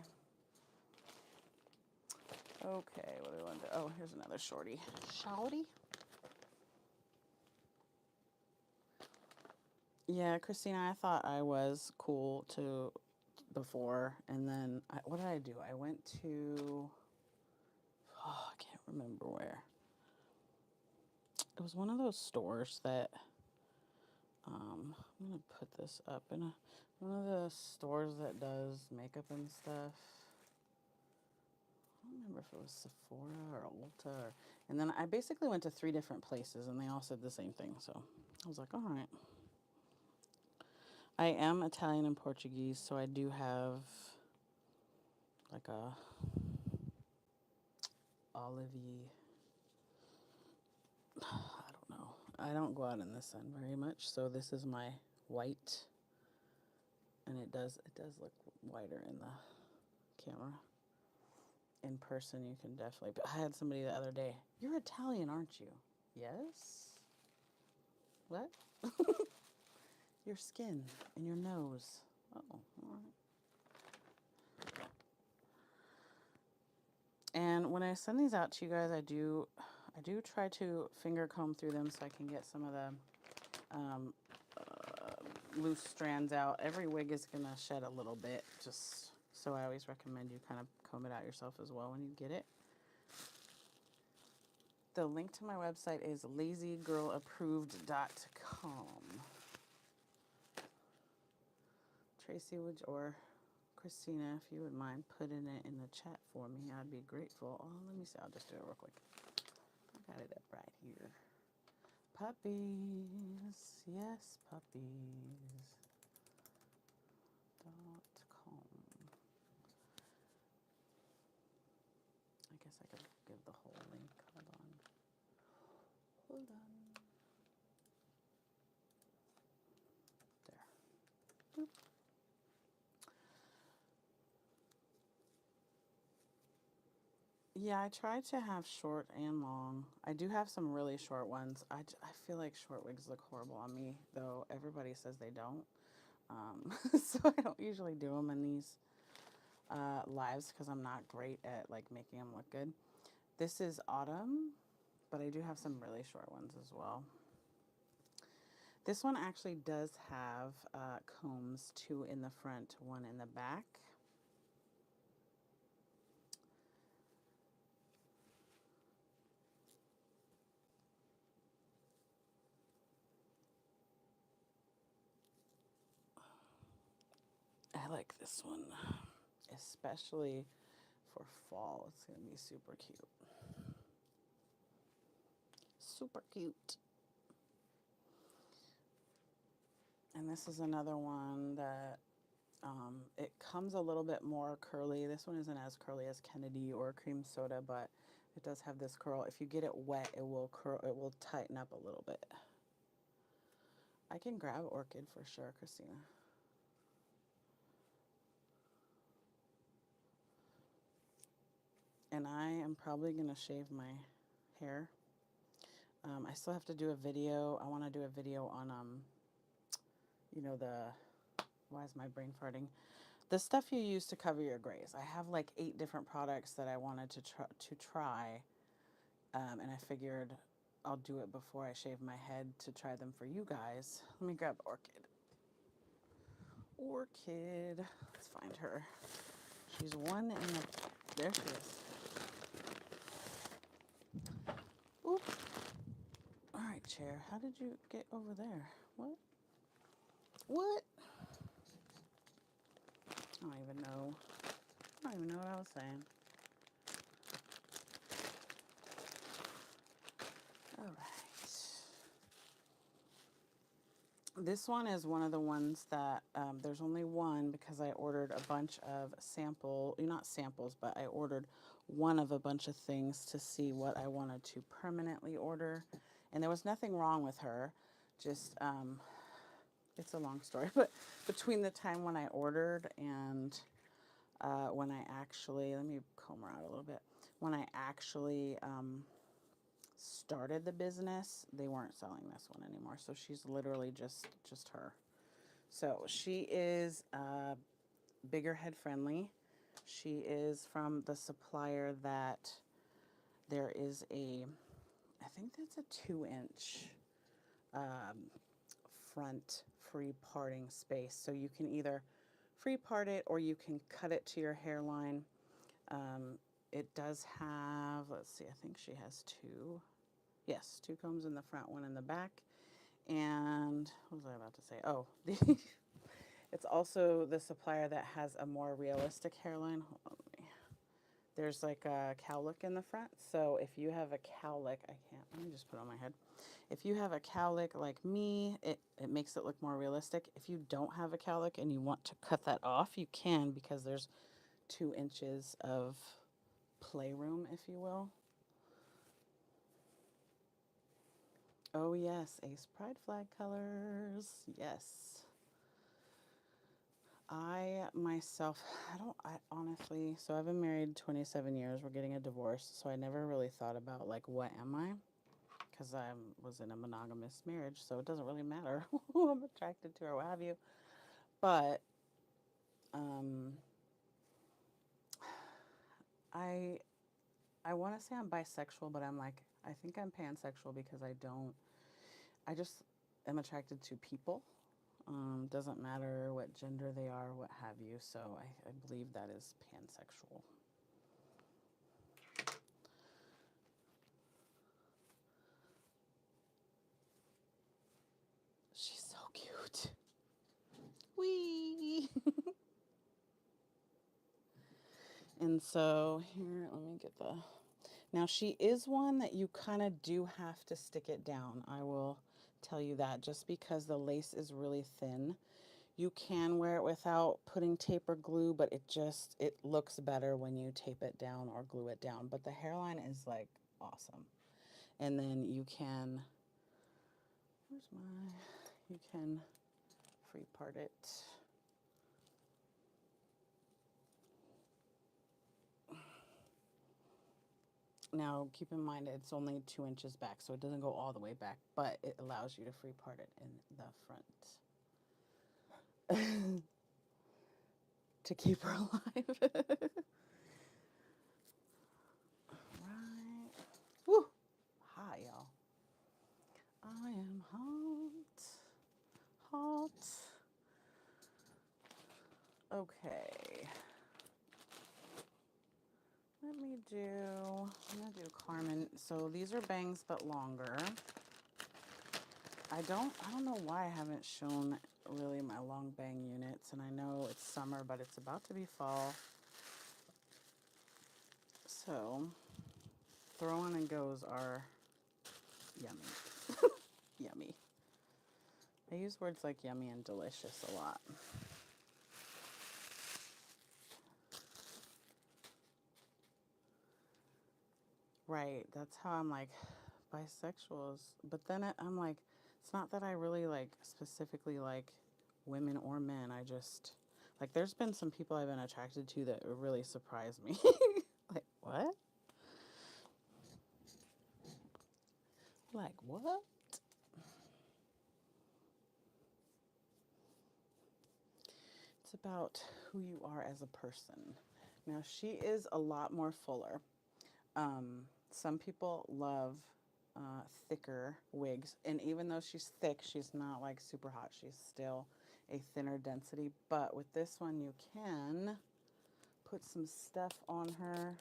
Okay, what do we want to do? Oh, here's another shorty. Shorty? Yeah, Christina, I thought I was cool to before, and then what did I do? I went to, I can't remember where. It was one of those stores that, I'm gonna put this up in one of the stores that does makeup and stuff. I don't remember if it was Sephora or Ulta, and then I basically went to 3 different places, and they all said the same thing. So I was like, all right. I am Italian and Portuguese, so I do have like a olivey. I don't know. I don't go out in the sun very much, so this is my white, and it does look whiter in the camera. In person, you can definitely. But I had somebody the other day. You're Italian, aren't you? Yes. What? Your skin and your nose. Oh, all right. And when I send these out to you guys, I do try to finger comb through them so I can get some of the loose strands out. Every wig is gonna shed a little bit, just so I always recommend you kind of comb it out yourself as well when you get it. The link to my website is lazygirlapproved.com. Tracy or Christina, if you would mind putting it in the chat for me, I'd be grateful. Oh, let me see. I'll just do it real quick. I got it up right here. Puppies. Yes, puppies. .com. I guess I could give the whole link. Hold on. Hold on. There. Boop. Yeah, I try to have short and long. I do have some really short ones. I feel like short wigs look horrible on me, though everybody says they don't. So I don't usually do them in these lives because I'm not great at like making them look good. This is autumn, but I do have some really short ones as well. This one actually does have combs, 2 in the front, 1 in the back. I like this one, especially for fall. It's going to be super cute. Super cute. And this is another one that it comes a little bit more curly. This one isn't as curly as Kennedy or Cream Soda, but it does have this curl. If you get it wet, it will curl. It will tighten up a little bit. I can grab Orchid for sure, Christina. And I am probably going to shave my hair. I still have to do a video. I want to do a video on, you know, why is my brain farting? The stuff you use to cover your grays. I have like 8 different products that I wanted to try. And I figured I'll do it before I shave my head to try them for you guys. Let me grab Orchid. Orchid. Let's find her. She's one in the... There she is. Oops. All right, chair. How did you get over there? What? What? I don't even know. I don't even know what I was saying. All right. This one is one of the ones that there's only one because I ordered a bunch of not samples, but I ordered one of a bunch of things to see what I wanted to permanently order. And there was nothing wrong with her. Just, it's a long story, but between the time when I ordered and when I actually, let me comb her out a little bit. When I actually started the business, they weren't selling this one anymore. So she's literally just her. So she is bigger head friendly. She is from the supplier that there is a, I think that's a 2-inch front free parting space. So you can either free part it or you can cut it to your hairline. It does have, let's see, I think she has 2. Yes, 2 combs in the front, 1 in the back. And what was I about to say? Oh, it's also the supplier that has a more realistic hairline. Hold on, there's like a cowlick in the front. So if you have a cowlick, let me just put it on my head. If you have a cowlick like me, it makes it look more realistic. If you don't have a cowlick and you want to cut that off, you can, because there's 2 inches of playroom, if you will. Oh yes, Ace Pride flag colors. Yes. I honestly, so I've been married 27 years. We're getting a divorce. So I never really thought about like, what am I? Because I was in a monogamous marriage. So it doesn't really matter who I'm attracted to or what have you. But I want to say I'm bisexual, but I'm like, I think I'm pansexual because I just am attracted to people. Doesn't matter what gender they are, what have you. So I believe that is pansexual. She's so cute. Wee. And so here, let me get the, now she is one that you kind of do have to stick it down. I will tell you that, just because the lace is really thin. You can wear it without putting tape or glue, but it looks better when you tape it down or glue it down. But the hairline is like awesome. And then you can, you can free part it. Now, keep in mind it's only 2 inches back, so it doesn't go all the way back, but it allows you to free part it in the front. To keep her alive. Right. Woo! Hi, y'all. I am hot. Hot. Okay. I'm gonna do Carmen. So these are bangs, but longer. I don't know why I haven't shown really my long bang units, and I know it's summer, but it's about to be fall. So throw on and goes are yummy. Yummy. I use words like yummy and delicious a lot. Right, that's how I'm like, bisexuals. But then I'm like, it's not that I really like specifically like women or men. I just, like, there's been some people I've been attracted to that really surprised me. Like, what? Like, what? It's about who you are as a person. Now, she is a lot more fuller. Some people love thicker wigs, and even though she's thick, she's not like super hot. She's still a thinner density, but with this one you can put some stuff on her.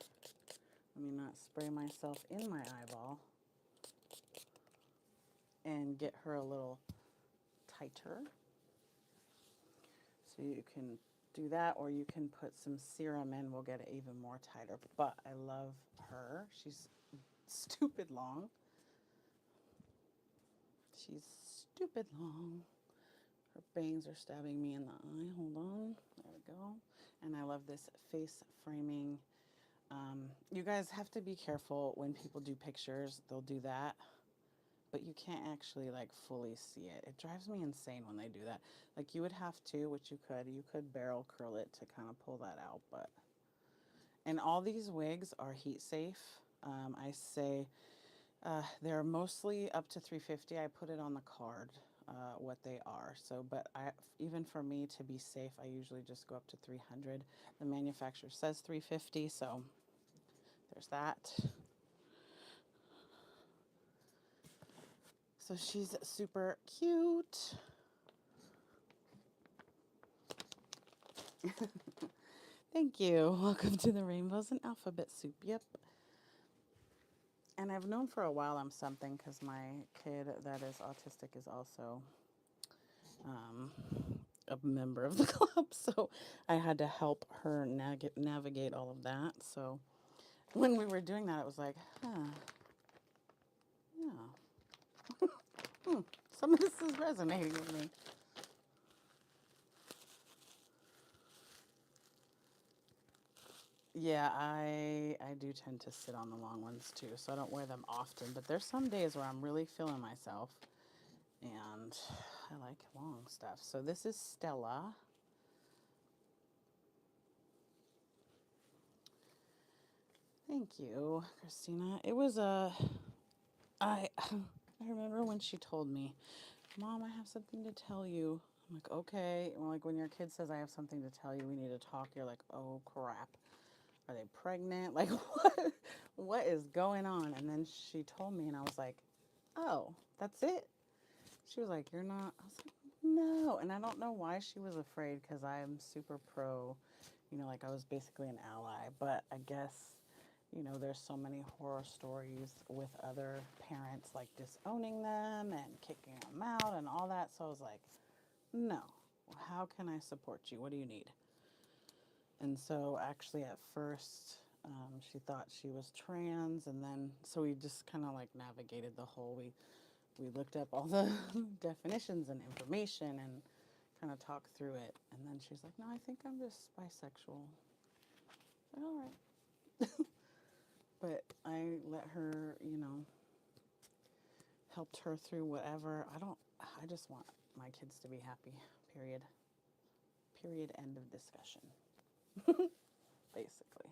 Let me not spray myself in my eyeball, and get her a little tighter. So you can do that, or you can put some serum in, we'll get it even more tighter. But I love her. She's stupid long. She's stupid long. Her bangs are stabbing me in the eye. Hold on. There we go. And I love this face framing. You guys have to be careful when people do pictures. They'll do that, but you can't actually like fully see it. It drives me insane when they do that. Like, you would have to, which you could barrel curl it to kind of pull that out. And all these wigs are heat safe. I say They're mostly up to 350. I put it on the card what they are. So, but even for me to be safe, I usually just go up to 300. The manufacturer says 350, so there's that. So she's super cute. Thank you. Welcome to the Rainbows and Alphabet Soup. Yep. And I've known for a while I'm something because my kid that is autistic is also a member of the club. So I had to help her navigate all of that. So when we were doing that, it was like, yeah, some of this is resonating with me. Yeah, I do tend to sit on the long ones too, so I don't wear them often. But there's some days where I'm really feeling myself, and I like long stuff. So this is Stella. Thank you, Christina. It was I remember when she told me, Mom, I have something to tell you. I'm like, okay. And like when your kid says, I have something to tell you, we need to talk, you're like, oh crap. Are they pregnant? Like, what is going on? And then she told me, and I was like, oh, that's it? She was like, you're not. I was like, no. And I don't know why she was afraid, because I'm super pro, like I was basically an ally. But I guess, there's so many horror stories with other parents, like disowning them and kicking them out and all that. So I was like, no. How can I support you? What do you need? And so actually at first, she thought she was trans, and then so we just kind of like navigated the whole. We looked up all the definitions and information and kind of talked through it. And then she's like, "No, I think I'm just bisexual." I said, all right, but I let her, helped her through whatever. I just want my kids to be happy. Period. Period. End of discussion. Basically.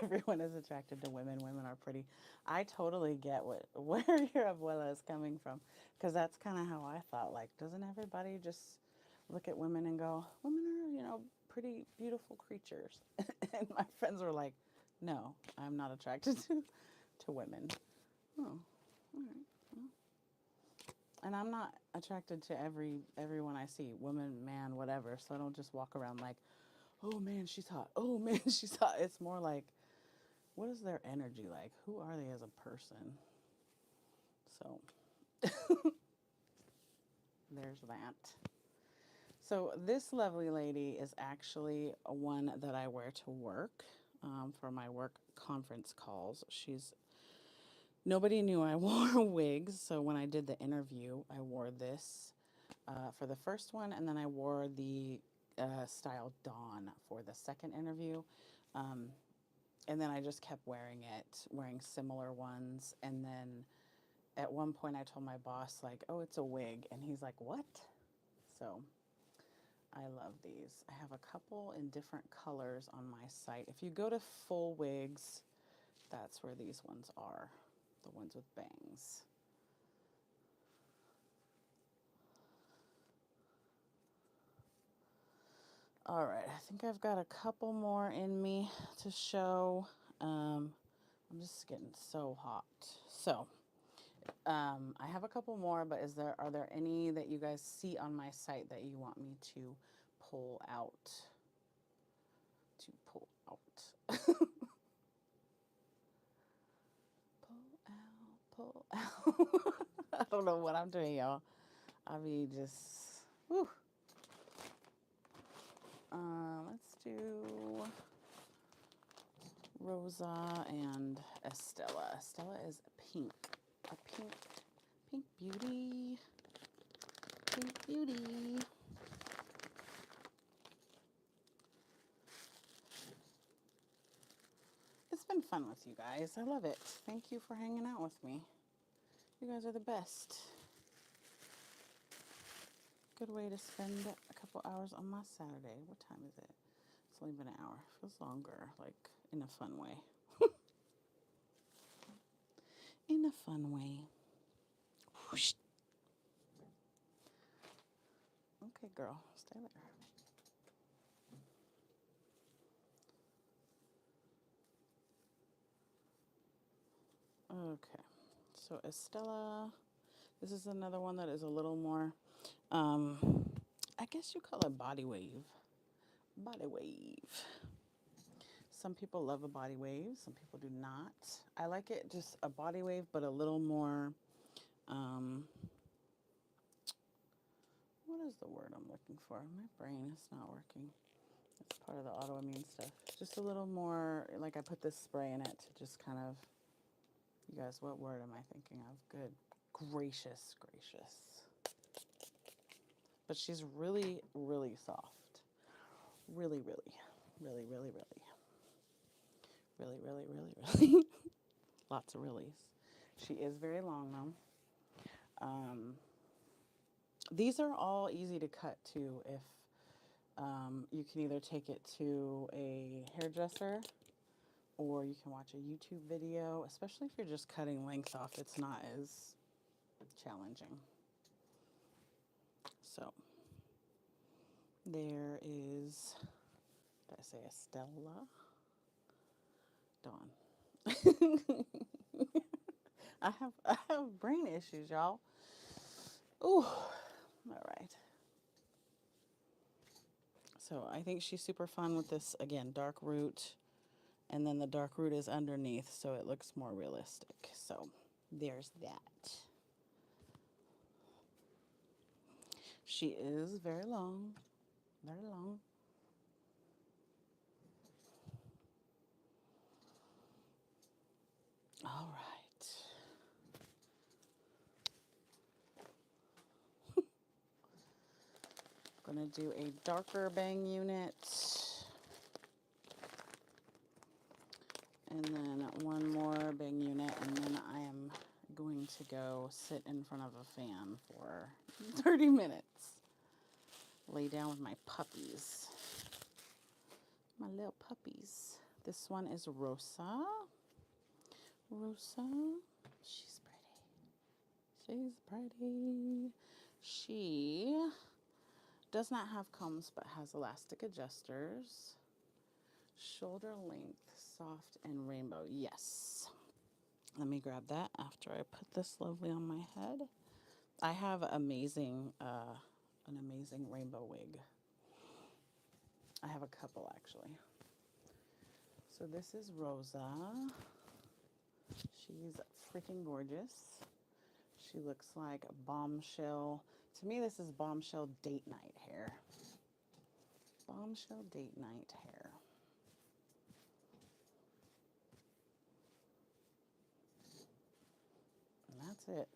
Everyone is attracted to women. Women are pretty. I totally get where your abuela is coming from, because that's kind of how I thought. Like, doesn't everybody just look at women and go, women are, pretty beautiful creatures? And my friends were like, no, I'm not attracted to women. Oh, all right. Well, and I'm not attracted to everyone I see, woman, man, whatever. So I don't just walk around like, oh man, she's hot. Oh man, she's hot. It's more like, what is their energy like? Who are they as a person? So there's that. So this lovely lady is actually one that I wear to work for my work conference calls. Nobody knew I wore wigs, so when I did the interview, I wore this for the first one, and then I wore the style Dawn for the second interview. And then I just kept wearing it, wearing similar ones. And then at one point I told my boss, like, oh, it's a wig. And he's like, what? So I love these. I have a couple in different colors on my site. If you go to full wigs, that's where these ones are, the ones with bangs. All right, I think I've got a couple more in me to show. I'm just getting so hot. So I have a couple more, but are there any that you guys see on my site that you want me to pull out? Pull out. Pull out. I don't know what I'm doing, y'all. I'll be just, whew. Let's do Rosa and Estella. Estella is pink. A pink beauty. Pink beauty. It's been fun with you guys. I love it. Thank you for hanging out with me. You guys are the best. Good way to spend a couple hours on my Saturday. What time is it? It's only been an hour. Feels longer, like in a fun way. In a fun way. Whoosh. Okay, girl, stay there. Okay, so Estella, this is another one that is a little more, I guess you call it body wave. Body wave. Some people love a body wave, some people do not. I like it just a body wave, but a little more, what is the word I'm looking for? My brain is not working. It's part of the autoimmune stuff. Just a little more, like I put this spray in it to just kind of, you guys, what word am I thinking of? Good. Gracious, gracious. But she's really, really soft. Really, really, really, really, really. Really, really, really, really. Lots of reallys. She is very long though. These are all easy to cut too if you can either take it to a hairdresser or you can watch a YouTube video, especially if you're just cutting length off, it's not as challenging. So there is, did I say Estella? Dawn. I have brain issues, y'all. Ooh, all right. So I think she's super fun with this, again, dark root. And then the dark root is underneath, so it looks more realistic. So there's that. She is very long, very long. All right. Gonna do a darker bang unit. And then one more bang unit, and then I am going to go sit in front of a fan for 30 minutes. Lay down with my puppies. My little puppies. This one is Rosa. Rosa. She's pretty. She's pretty. She does not have combs but has elastic adjusters. Shoulder length, soft and rainbow. Yes. Let me grab that after I put this lovely on my head. I have an amazing rainbow wig. I have a couple actually. So this is Rosa. She's freaking gorgeous. She looks like bombshell. To me, this is bombshell date night hair. Bombshell date night hair. And that's it.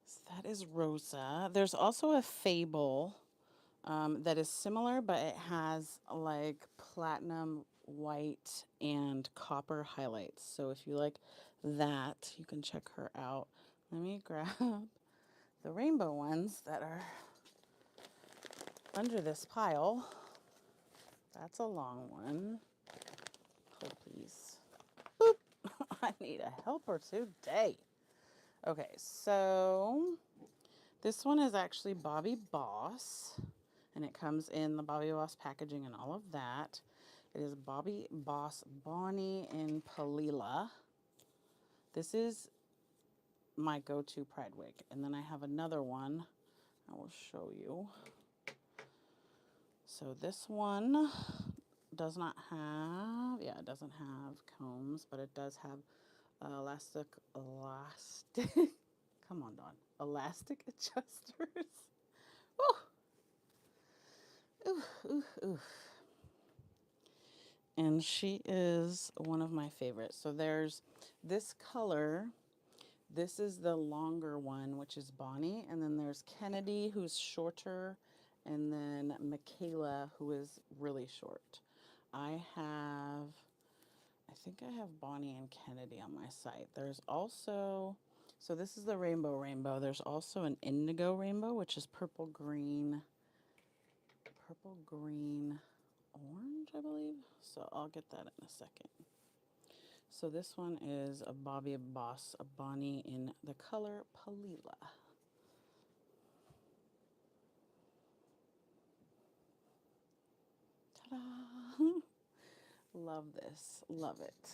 So that is Rosa. There's also a Fable that is similar, but it has like platinum, white, and copper highlights. So if you like that, you can check her out. Let me grab the rainbow ones that are under this pile. That's a long one. Hold please. Boop. I need a helper today. Okay, so this one is actually Bobby Boss, and it comes in the Bobby Boss packaging and all of that. It is Bobby Boss Bonnie in Palila. This is my go-to Pride wig. And then I have another one I will show you. So this one does not have, yeah, it doesn't have combs, but it does have elastic, come on, Dawn, elastic adjusters. Ooh, ooh, ooh, ooh. And she is one of my favorites. So there's this color. This is the longer one, which is Bonnie. And then there's Kennedy, who's shorter. And then Michaela, who is really short. I have I think I have Bonnie and Kennedy on my site. There's also, so this is the rainbow. There's also an indigo rainbow, which is purple, green, orange, I believe. So I'll get that in a second. So this one is a Bobby Boss, a Bonnie in the color Palila. Ta-da! Love this. Love it.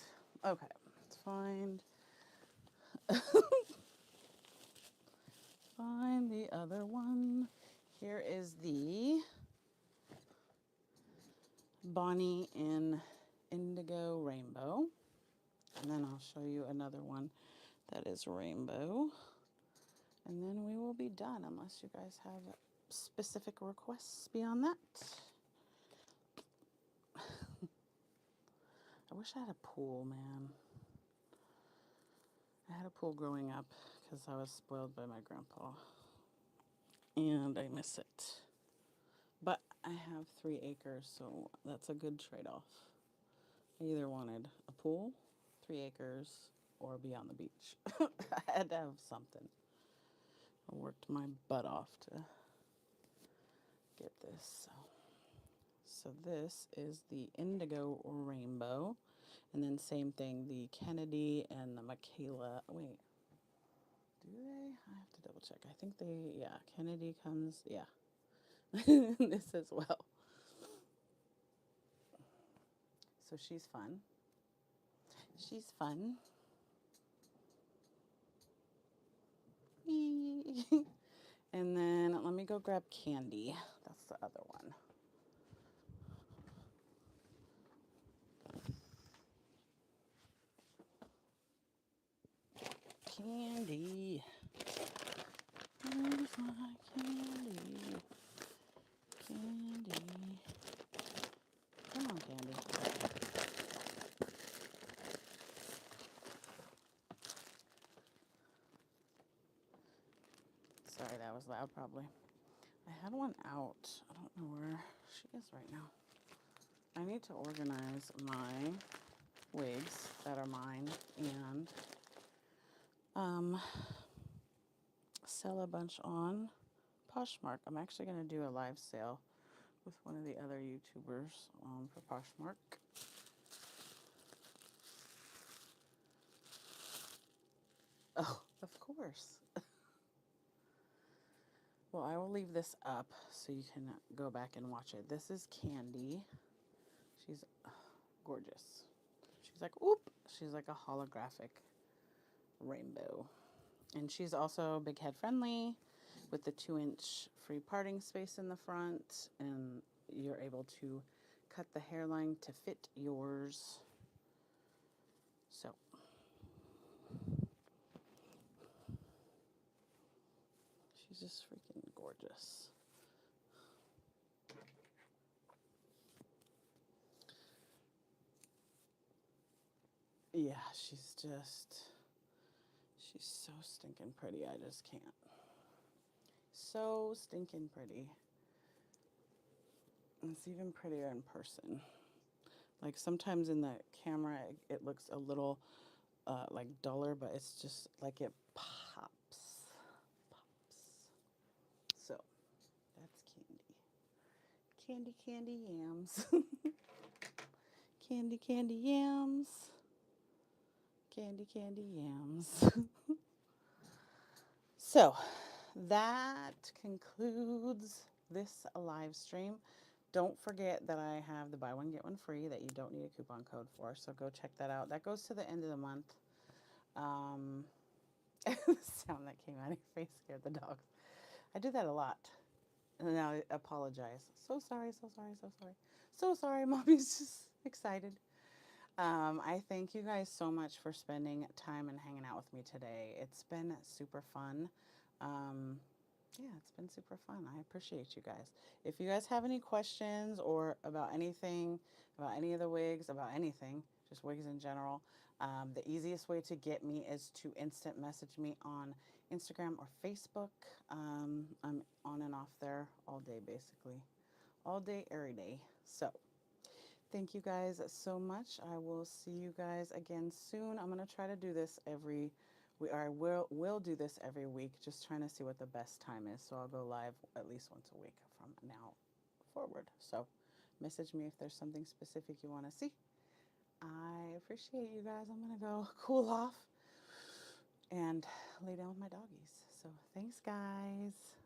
Okay, let's find the other one. Here is the Bonnie in Indigo Rainbow. And then I'll show you another one that is rainbow. And then we will be done unless you guys have specific requests beyond that. I wish I had a pool, man. I had a pool growing up because I was spoiled by my grandpa. And I miss it. But I have 3 acres, so that's a good trade-off. I either wanted a pool, 3 acres, or be on the beach. I had to have something. I worked my butt off to get this. So this is the Indigo Rainbow. And then same thing, the Kennedy and the Michaela. Wait, do they? I have to double check. I think they, yeah, Kennedy comes, yeah. This as well. So she's fun. She's fun. And then let me go grab Candy. That's the other one. Candy. Where's my candy? Candy. Come on, Candy. Sorry, that was loud probably. I had one out. I don't know where she is right now. I need to organize my wigs that are mine and sell a bunch on Poshmark. I'm actually going to do a live sale with one of the other YouTubers for Poshmark. Oh, of course. Well, I will leave this up so you can go back and watch it. This is Candy. She's gorgeous. She's like, oop, she's like a holographic rainbow. And she's also big head friendly with the 2-inch free parting space in the front. And you're able to cut the hairline to fit yours. So. She's just freaking gorgeous. Yeah, she's so stinking pretty. I just can't. So stinking pretty. And it's even prettier in person. Like sometimes in the camera, it looks a little like duller, but it's just like it pops. So that's Candy. Candy yams. Candy yams. Candy yams. So that concludes this live stream. Don't forget that I have the buy one get one free that you don't need a coupon code for, so go check that out. That goes to the end of the month. The sound that came out of your face scared the dogs. I do that a lot. And now I apologize. So sorry. So sorry, Mommy's just excited. I thank you guys so much for spending time and hanging out with me today. It's been super fun. Yeah, it's been super fun. I appreciate you guys. If you guys have any questions or about anything, about any of the wigs, about anything, just wigs in general, the easiest way to get me is to instant message me on Instagram or Facebook. I'm on and off there all day, basically. All day, every day. So Thank you guys so much. I will see you guys again soon. I'm going to try to do this will do this every week, just trying to see what the best time is. So I'll go live at least once a week from now forward. So message me if there's something specific you want to see. I appreciate you guys. I'm going to go cool off and lay down with my doggies. So thanks, guys.